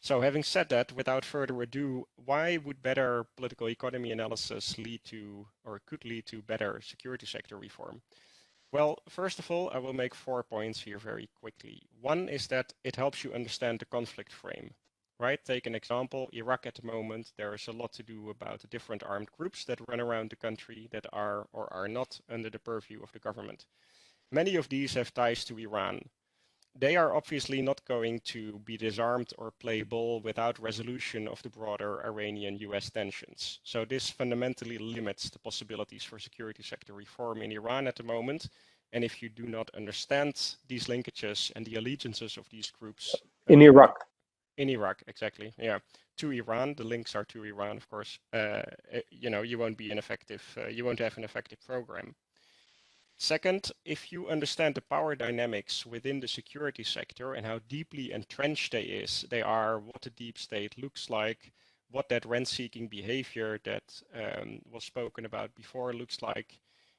So having said that, without further ado, why would better political economy analysis lead to, or could lead to, better security sector reform? Well, first of all, I will make 4 points here very quickly. One is that it helps you understand the conflict frame, right? Take an example, Iraq at the moment, there is a lot to do about the different armed groups that run around the country that are or are not under the purview of the government. Many of these have ties to Iran. They are obviously not going to be disarmed or play ball without resolution of the broader Iranian-US tensions. So this fundamentally limits the possibilities for security sector reform in Iran at the moment. And if you do not understand these linkages and the allegiances of these groups... In Iraq. In Iraq, exactly, yeah. To Iran, the links are to Iran, of course. You won't be ineffective, you won't have an effective program. Second, if you understand the power dynamics within the security sector and how deeply entrenched they are, what the deep state looks like, what that rent-seeking behavior that was spoken about before looks like,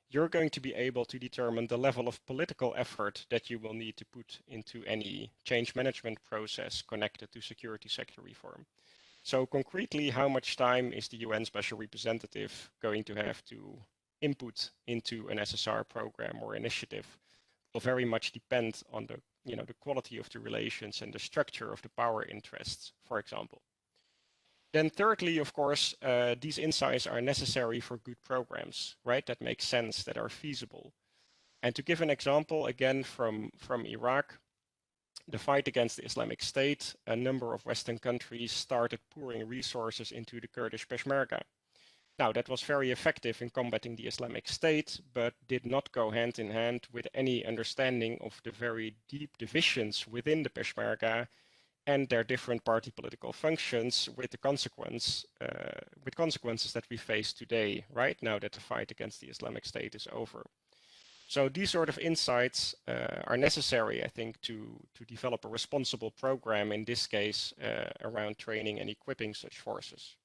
you're going to be able to determine the level of political effort that you will need to put into any change management process connected to security sector reform. So concretely, how much time is the UN Special Representative going to have to input into an SSR program or initiative will very much depend on the quality of the relations and the structure of the power interests, for example. Then thirdly, of course, these insights are necessary for good programs, right? That make sense, that are feasible. And to give an example, again, from Iraq, the fight against the Islamic State, a number of Western countries started pouring resources into the Kurdish Peshmerga. Now, that was very effective in combating the Islamic State, but did not go hand in hand with any understanding of the very deep divisions within the Peshmerga and their different party political functions, with the consequences that we face today, right now that the fight against the Islamic State is over. So these sort of insights are necessary, I think, to develop a responsible program, in this case, around training and equipping such forces.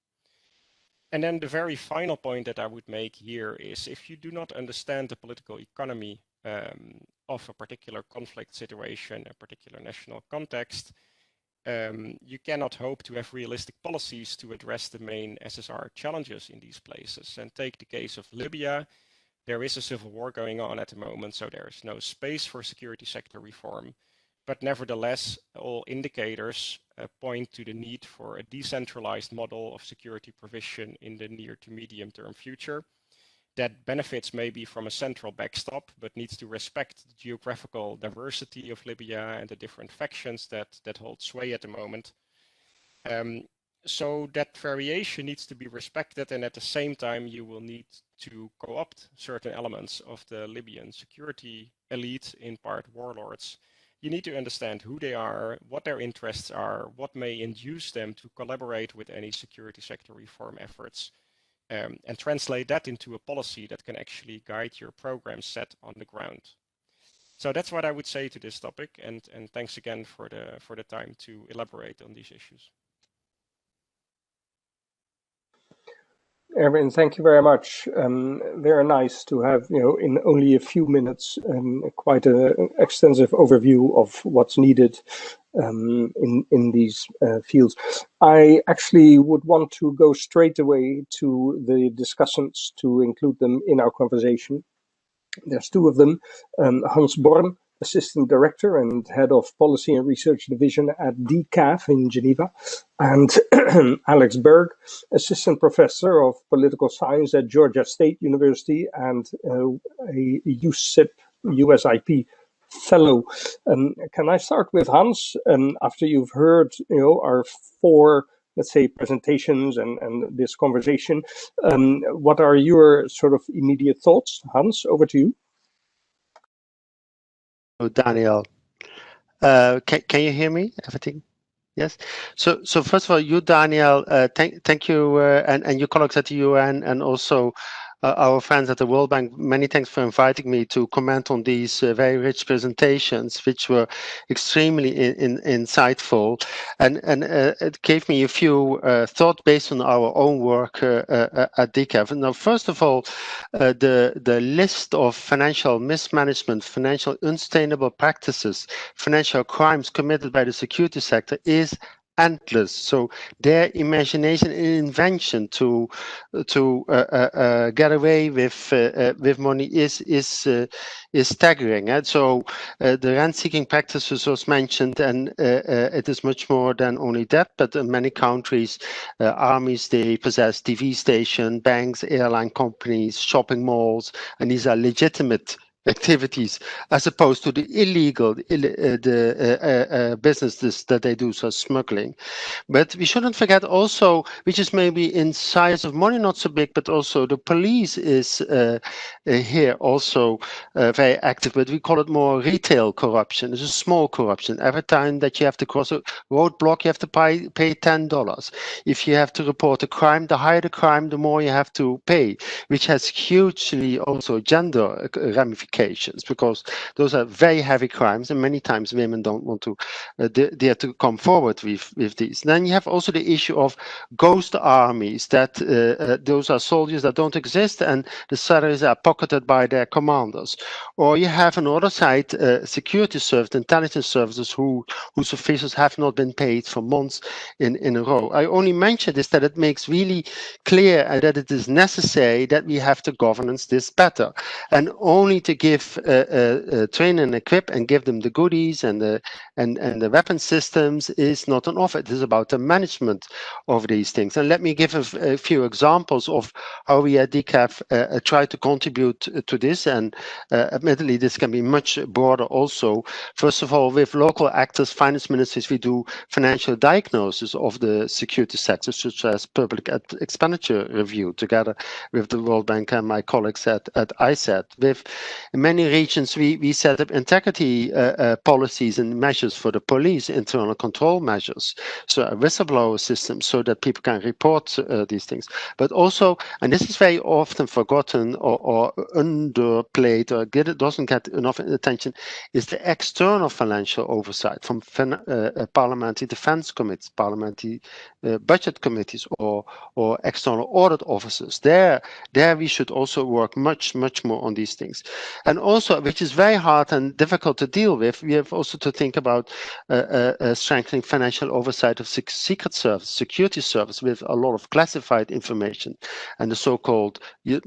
And then the very final point that I would make here is, if you do not understand the political economy of a particular conflict situation, a particular national context, you cannot hope to have realistic policies to address the main SSR challenges in these places. And take the case of Libya. There is a civil war going on at the moment, so there is no space for security sector reform. But nevertheless, all indicators point to the need for a decentralized model of security provision in the near to medium term future that benefits maybe from a central backstop, but needs to respect the geographical diversity of Libya and the different factions that hold sway at the moment. So that variation needs to be respected, and at the same time you will need to co-opt certain elements of the Libyan security elite, in part warlords. You need to understand who they are, what their interests are, what may induce them to collaborate with any security sector reform efforts, and translate that into a policy that can actually guide your program set on the ground. So that's what I would say to this topic, and thanks again for the time to elaborate on these issues. Erwin, thank you very much. Very nice to have, in only a few minutes, quite an extensive overview of what's needed in these fields. I actually would want to go straight away to the discussants to include them in our conversation. There's two of them, Hans Born, Assistant Director and Head of Policy and Research Division at DCAF in Geneva, and Alex Berg, Assistant Professor of Political Science at Georgia State University and a USIP Fellow. Can I start with Hans? After you've heard, our four, let's say, presentations and this conversation, what are your sort of immediate thoughts? Hans, over to you. Daniel, Can you hear me? Everything? Yes. So first of all, you, Daniel, thank you, and your colleagues at the UN, and also our friends at the World Bank. Many thanks for inviting me to comment on these very rich presentations, which were extremely insightful, and it gave me a few thoughts based on our own work at DCAF. Now, first of all, the list of financial mismanagement, financial unsustainable practices, financial crimes committed by the security sector is endless. So their imagination and invention to get away with money is staggering. And so the rent-seeking practices was mentioned, and it is much more than only that. But in many countries, armies, they possess TV stations, banks, airline companies, shopping malls, and these are legitimate activities as opposed to the illegal businesses that they do, so smuggling. But we shouldn't forget also, which is maybe in size of money not so big, but also the police is here also very active, but we call it more retail corruption. It's a small corruption. Every time that you have to cross a roadblock, you have to pay $10. If you have to report a crime, the higher the crime, the more you have to pay, which has hugely also gender ramifications, because those are very heavy crimes, and many times women don't want to dare to come forward with these. Then you have also the issue of ghost armies, that those are soldiers that don't exist, and the salaries are pocketed by their commanders. Or you have on the other side security service, intelligence services whose officials have not been paid for months in a row. I only mention this that it makes really clear that it is necessary that we have to governance this better, and only to give train and equip and give them the goodies and the weapon systems is not enough. It is about the management of these things. And let me give a few examples of how we at DCAF try to contribute to this, and admittedly this can be much broader also. First of all, with local actors, finance ministries, we do financial diagnosis of the security sector, such as public expenditure review, together with the World Bank and my colleagues at ISAT. With in many regions, we set up integrity policies and measures for the police, internal control measures, so a whistleblower system, so that people can report these things. But also, and this is very often forgotten or underplayed, or doesn't get enough attention, is the external financial oversight from parliamentary defense committees, parliamentary budget committees, or external audit officers. There we should also work much more on these things. And also, which is very hard and difficult to deal with, we have also to think about strengthening financial oversight of secret service, security service, with a lot of classified information and the so-called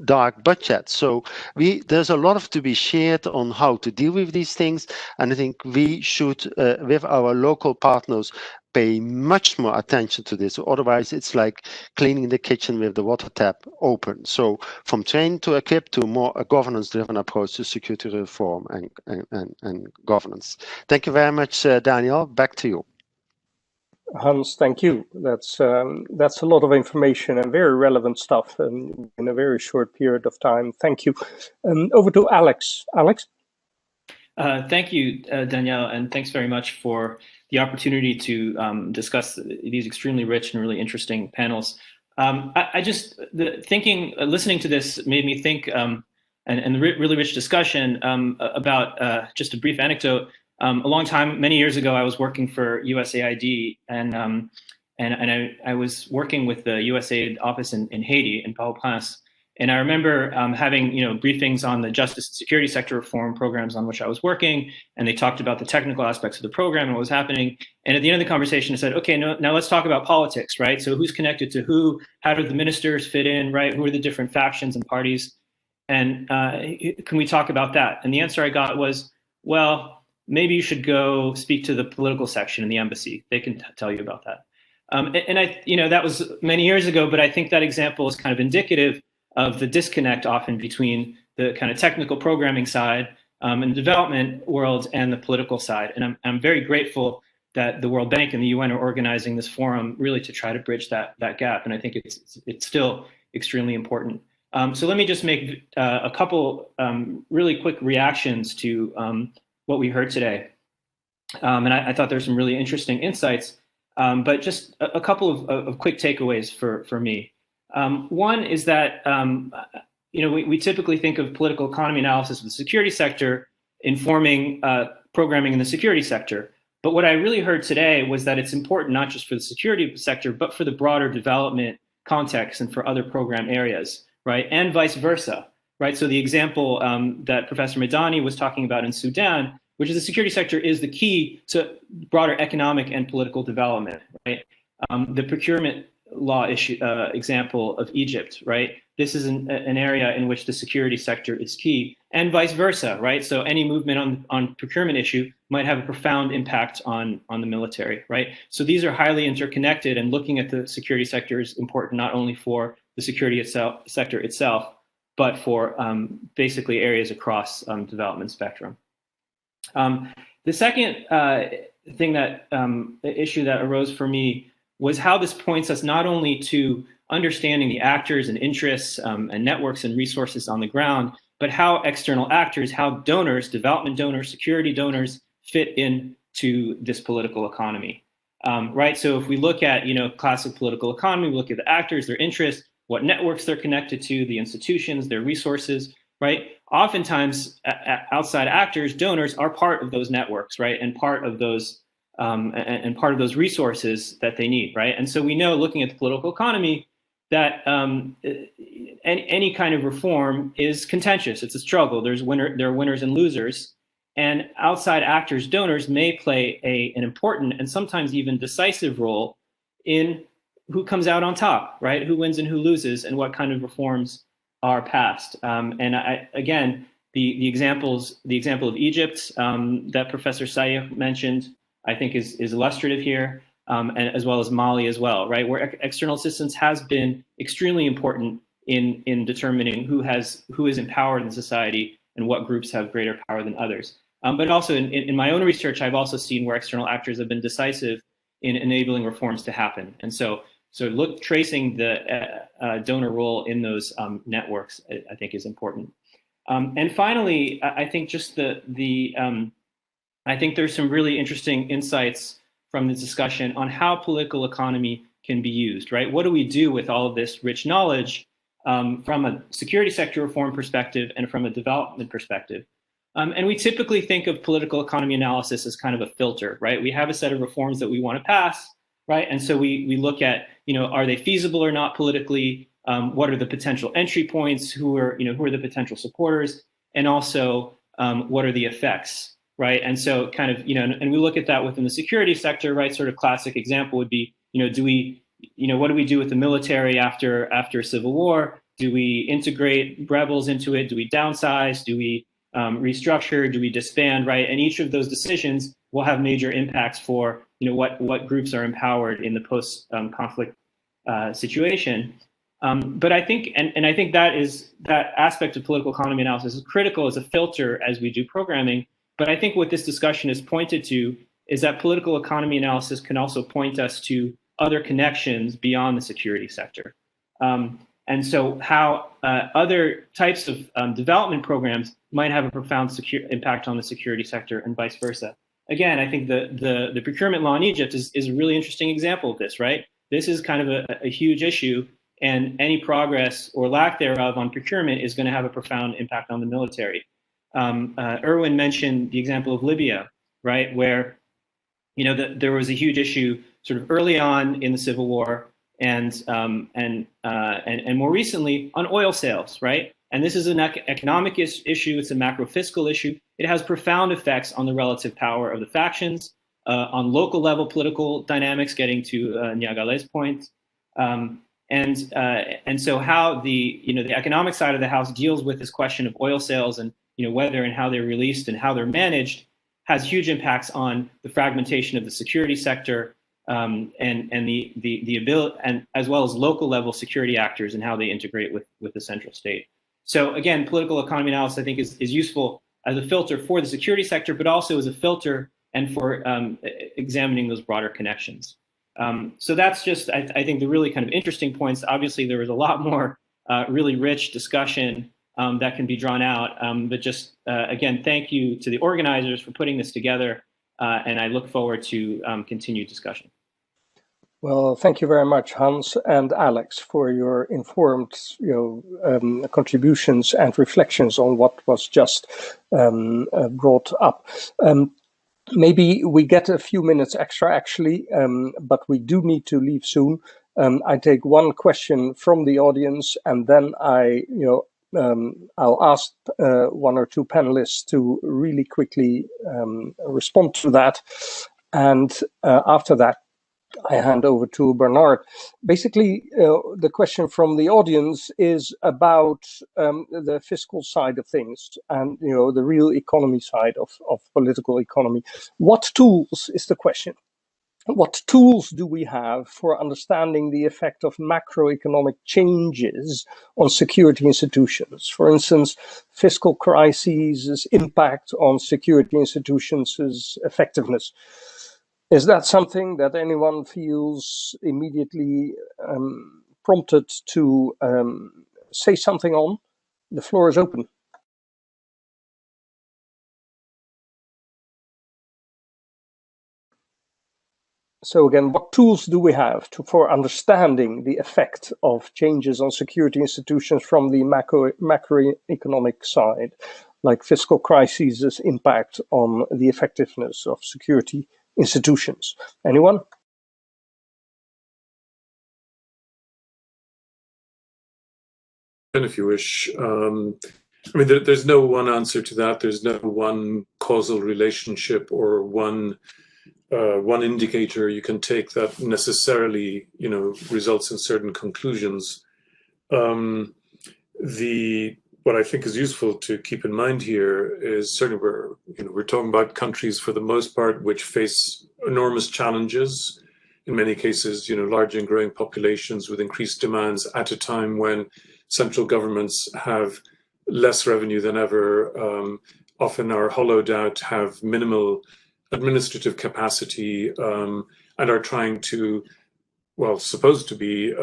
dark budget. So there's a lot to be shared on how to deal with these things, and I think we should, with our local partners, pay much more attention to this. Otherwise, it's like cleaning the kitchen with the water tap open. So from train to equip to more a governance-driven approach to security reform and governance. Thank you very much, Daniel. Back to you. Hans, thank you. That's a lot of information and very relevant stuff in a very short period of time. Thank you. Over to Alex. Alex? Thank you, Danielle, and thanks very much for the opportunity to discuss these extremely rich and really interesting panels. Listening to this made me think, and the really rich discussion about just a brief anecdote. Many years ago, I was working for USAID, and I was working with the USAID office in Haiti, in Port-au-Prince. And I remember having briefings on the justice and security sector reform programs on which I was working, and they talked about the technical aspects of the program and what was happening. And at the end of the conversation, I said, okay, now let's talk about politics, right? So who's connected to who? How do the ministers fit in, right? Who are the different factions and parties? And can we talk about that? And the answer I got was, well, maybe you should go speak to the political section in the embassy. They can tell you about that. That was many years ago, but I think that example is kind of indicative of the disconnect often between the kind of technical programming side and the development world and the political side. And I'm very grateful that the World Bank and the UN are organizing this forum really to try to bridge that gap. And I think it's still extremely important. So let me just make a couple really quick reactions to what we heard today. And I thought there's some really interesting insights. But just a couple of quick takeaways for me. One is that we typically think of political economy analysis of the security sector informing programming in the security sector. But what I really heard today was that it's important not just for the security sector, but for the broader development context and for other program areas, right? And vice versa, right? So the example that Professor Madani was talking about in Sudan, which is the security sector, is the key to broader economic and political development, right? The procurement law issue example of Egypt, right? This is an area in which the security sector is key, and vice versa, right? So any movement on procurement issue might have a profound impact on the military, right? So these are highly interconnected, and looking at the security sector is important not only for the security sector itself, but for basically areas across development spectrum. The second issue that arose for me was how this points us not only to understanding the actors and interests and networks and resources on the ground, but how external actors, how donors, development donors, security donors fit into this political economy, right? So if we look at, classic political economy, we look at the actors, their interests, what networks they're connected to, the institutions, their resources, right? Oftentimes, outside actors, donors are part of those networks, right? And part of those resources that they need, right? And so we know, looking at the political economy, that any kind of reform is contentious. It's a struggle. There are winners and losers, and outside actors, donors, may play an important and sometimes even decisive role in who comes out on top, right? Who wins and who loses, and what kind of reforms are passed. And again, the example of Egypt that Professor Sayegh mentioned, I think is illustrative here, and as well as Mali as well, right? Where external assistance has been extremely important in determining who is empowered in society and what groups have greater power than others. But also in my own research, I've also seen where external actors have been decisive in enabling reforms to happen. And so tracing the donor role in those networks, I think, is important. And finally, I think just I think there's some really interesting insights from the discussion on how political economy can be used, right? What do we do with all of this rich knowledge from a security sector reform perspective and from a development perspective? And we typically think of political economy analysis as kind of a filter, right? We have a set of reforms that we want to pass, right? And so we look at, are they feasible or not politically? What are the potential entry points? Who are the potential supporters? And also, what are the effects, right? And so kind of, and we look at that within the security sector, right? Sort of classic example would be, what do we do with the military after a civil war? Do we integrate rebels into it? Do we downsize? Do we restructure? Do we disband, right? And each of those decisions will have major impacts for, what groups are empowered in the post-conflict situation. But I think, and I think that aspect of political economy analysis is critical as a filter as we do programming. But I think what this discussion has pointed to is that political economy analysis can also point us to other connections beyond the security sector. And so how other types of development programs might have a profound impact on the security sector and vice versa. Again, I think the procurement law in Egypt is a really interesting example of this, right? This is kind of a huge issue, and any progress or lack thereof on procurement is going to have a profound impact on the military. Erwin mentioned the example of Libya, right, where there was a huge issue sort of early on in the civil war, and more recently on oil sales, right? And this is an economic issue. It's a macro fiscal issue. It has profound effects on the relative power of the factions, on local level political dynamics. Getting to Niagale's point, and so how the economic side of the house deals with this question of oil sales and whether and how they're released and how they're managed has huge impacts on the fragmentation of the security sector, and the ability, and as well as local level security actors and how they integrate with the central state. So again, political economy analysis, I think, is useful as a filter for the security sector, but also as a filter and for examining those broader connections. So that's just, I think, the really kind of interesting points. Obviously, there was a lot more really rich discussion that can be drawn out. But just, again, thank you to the organizers for putting this together. And I look forward to continued discussion. Well, thank you very much, Hans and Alex, for your informed contributions and reflections on what was just brought up. Maybe we get a few minutes extra, actually, but we do need to leave soon. I take one question from the audience, and then I'll ask one or two panelists to really quickly respond to that. And after that, I hand over to Bernard. Basically, the question from the audience is about the fiscal side of things and, the real economy side of political economy. What tools is the question? What tools do we have for understanding the effect of macroeconomic changes on security institutions? For instance, fiscal crises' impact on security institutions' effectiveness. Is that something that anyone feels immediately prompted to say something on? The floor is open. So again, what tools do we have for understanding the effect of changes on security institutions from the macroeconomic side, like fiscal crises' impact on the effectiveness of security institutions? Anyone? And if you wish, there's no one answer to that. There's no one causal relationship or one indicator you can take that necessarily, results in certain conclusions. What I think is useful to keep in mind here is certainly we're talking about countries for the most part which face enormous challenges. In many cases, large and growing populations with increased demands at a time when central governments have less revenue than ever, often are hollowed out, have minimal administrative capacity, and are trying to, supposed to be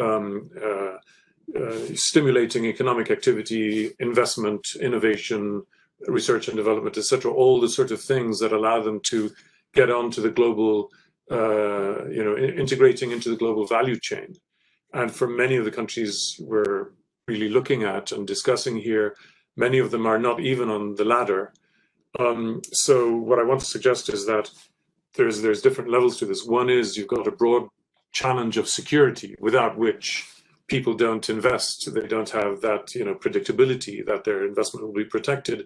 stimulating economic activity, investment, innovation, research and development, etc., all the sort of things that allow them to get onto the global, integrating into the global value chain. And for many of the countries we're really looking at and discussing here, many of them are not even on the ladder. So what I want to suggest is that there's different levels to this. One is you've got a broad challenge of security, without which people don't invest. They don't have that, predictability that their investment will be protected.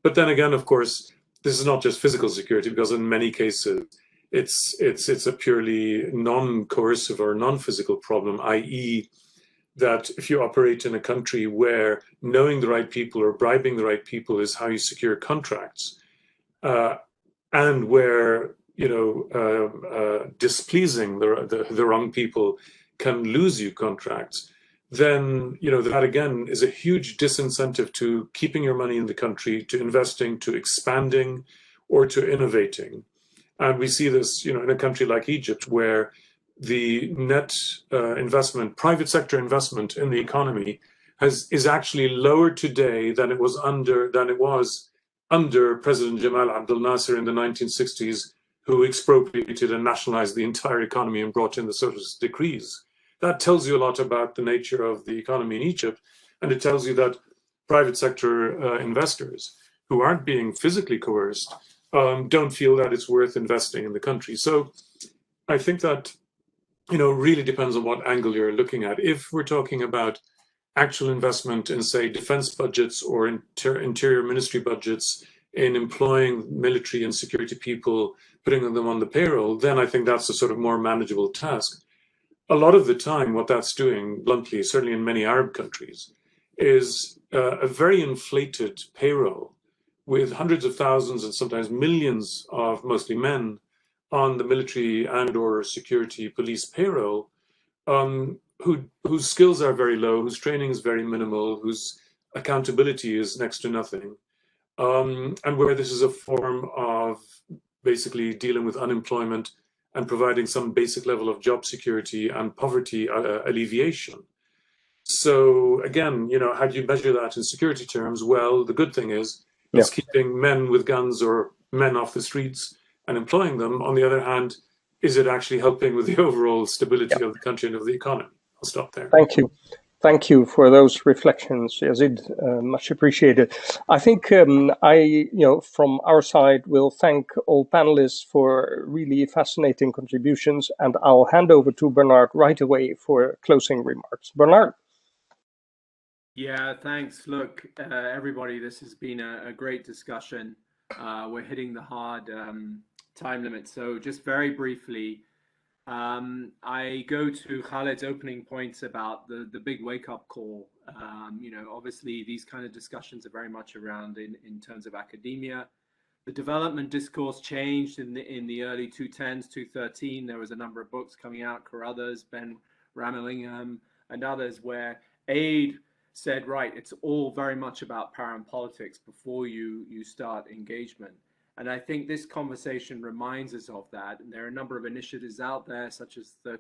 But then again, of course, this is not just physical security, because in many cases, it's a purely non-coercive or non-physical problem, i.e., that if you operate in a country where knowing the right people or bribing the right people is how you secure contracts, and where displeasing the wrong people can lose you contracts, then that again is a huge disincentive to keeping your money in the country, to investing, to expanding, or to innovating. And we see this, in a country like Egypt, where the net investment, private sector investment in the economy is actually lower today than it was under President Jamal Abdel Nasser in the 1960s, who expropriated and nationalized the entire economy and brought in the socialist decrees. That tells you a lot about the nature of the economy in Egypt, and it tells you that private sector investors who aren't being physically coerced don't feel that it's worth investing in the country. So I think that really depends on what angle you're looking at. If we're talking about actual investment in, say, defense budgets or interior ministry budgets, in employing military and security people, putting them on the payroll, then I think that's a sort of more manageable task. A lot of the time, what that's doing, bluntly, certainly in many Arab countries, is a very inflated payroll with hundreds of thousands and sometimes millions of mostly men on the military and or security police payroll, whose skills are very low, whose training is very minimal, whose accountability is next to nothing, and where this is a form of basically dealing with unemployment and providing some basic level of job security and poverty alleviation. So again, how do you measure that in security terms? Well, the good thing is it's keeping men with guns or men off the streets and employing them? On the other hand, is it actually helping with the overall stability of the country and of the economy? I'll stop there. Thank you. Thank you for those reflections, Yazid. Much appreciated. I think from our side, we'll thank all panelists for really fascinating contributions, and I'll hand over to Bernard right away for closing remarks. Bernard. Yeah, thanks. Look, everybody, this has been a great discussion. We're hitting the hard time limit. So just very briefly, I go to Khaled's opening points about the big wake-up call. Obviously, these kind of discussions are very much around in terms of academia. The development discourse changed in the early 2010s, 2013. There was a number of books coming out, Carruthers, Ben Ramelingham, and others, where aid said, right, it's all very much about power and politics before you start engagement. And I think this conversation reminds us of that. And there are a number of initiatives out there, such as the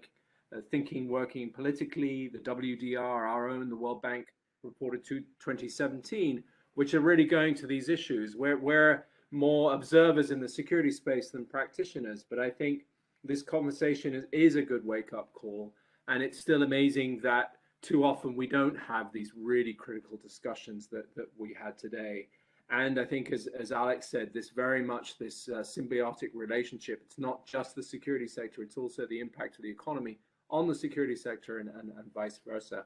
Thinking Working Politically, the WDR, our own, the World Bank reported to 2017, which are really going to these issues. We're more observers in the security space than practitioners, but I think this conversation is a good wake-up call. And it's still amazing that too often we don't have these really critical discussions that we had today. And I think, as Alex said, this symbiotic relationship, it's not just the security sector, it's also the impact of the economy on the security sector and vice versa.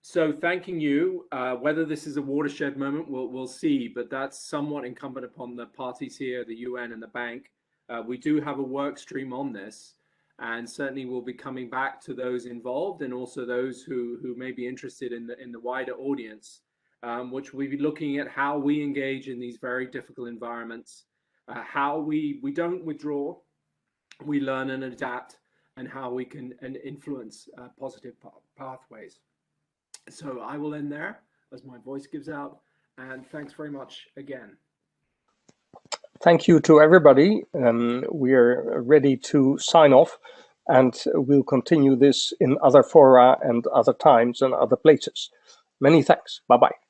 So thanking you. Whether this is a watershed moment, we'll see, but that's somewhat incumbent upon the parties here, the UN and the bank. We do have a work stream on this, and certainly we'll be coming back to those involved and also those who may be interested in the wider audience, which we'll be looking at how we engage in these very difficult environments, how we don't withdraw, we learn and adapt, and how we can influence positive pathways. So I will end there as my voice gives out, and thanks very much again. Thank you to everybody. We're ready to sign off, and we'll continue this in other fora and other times and other places. Many thanks. Bye-bye.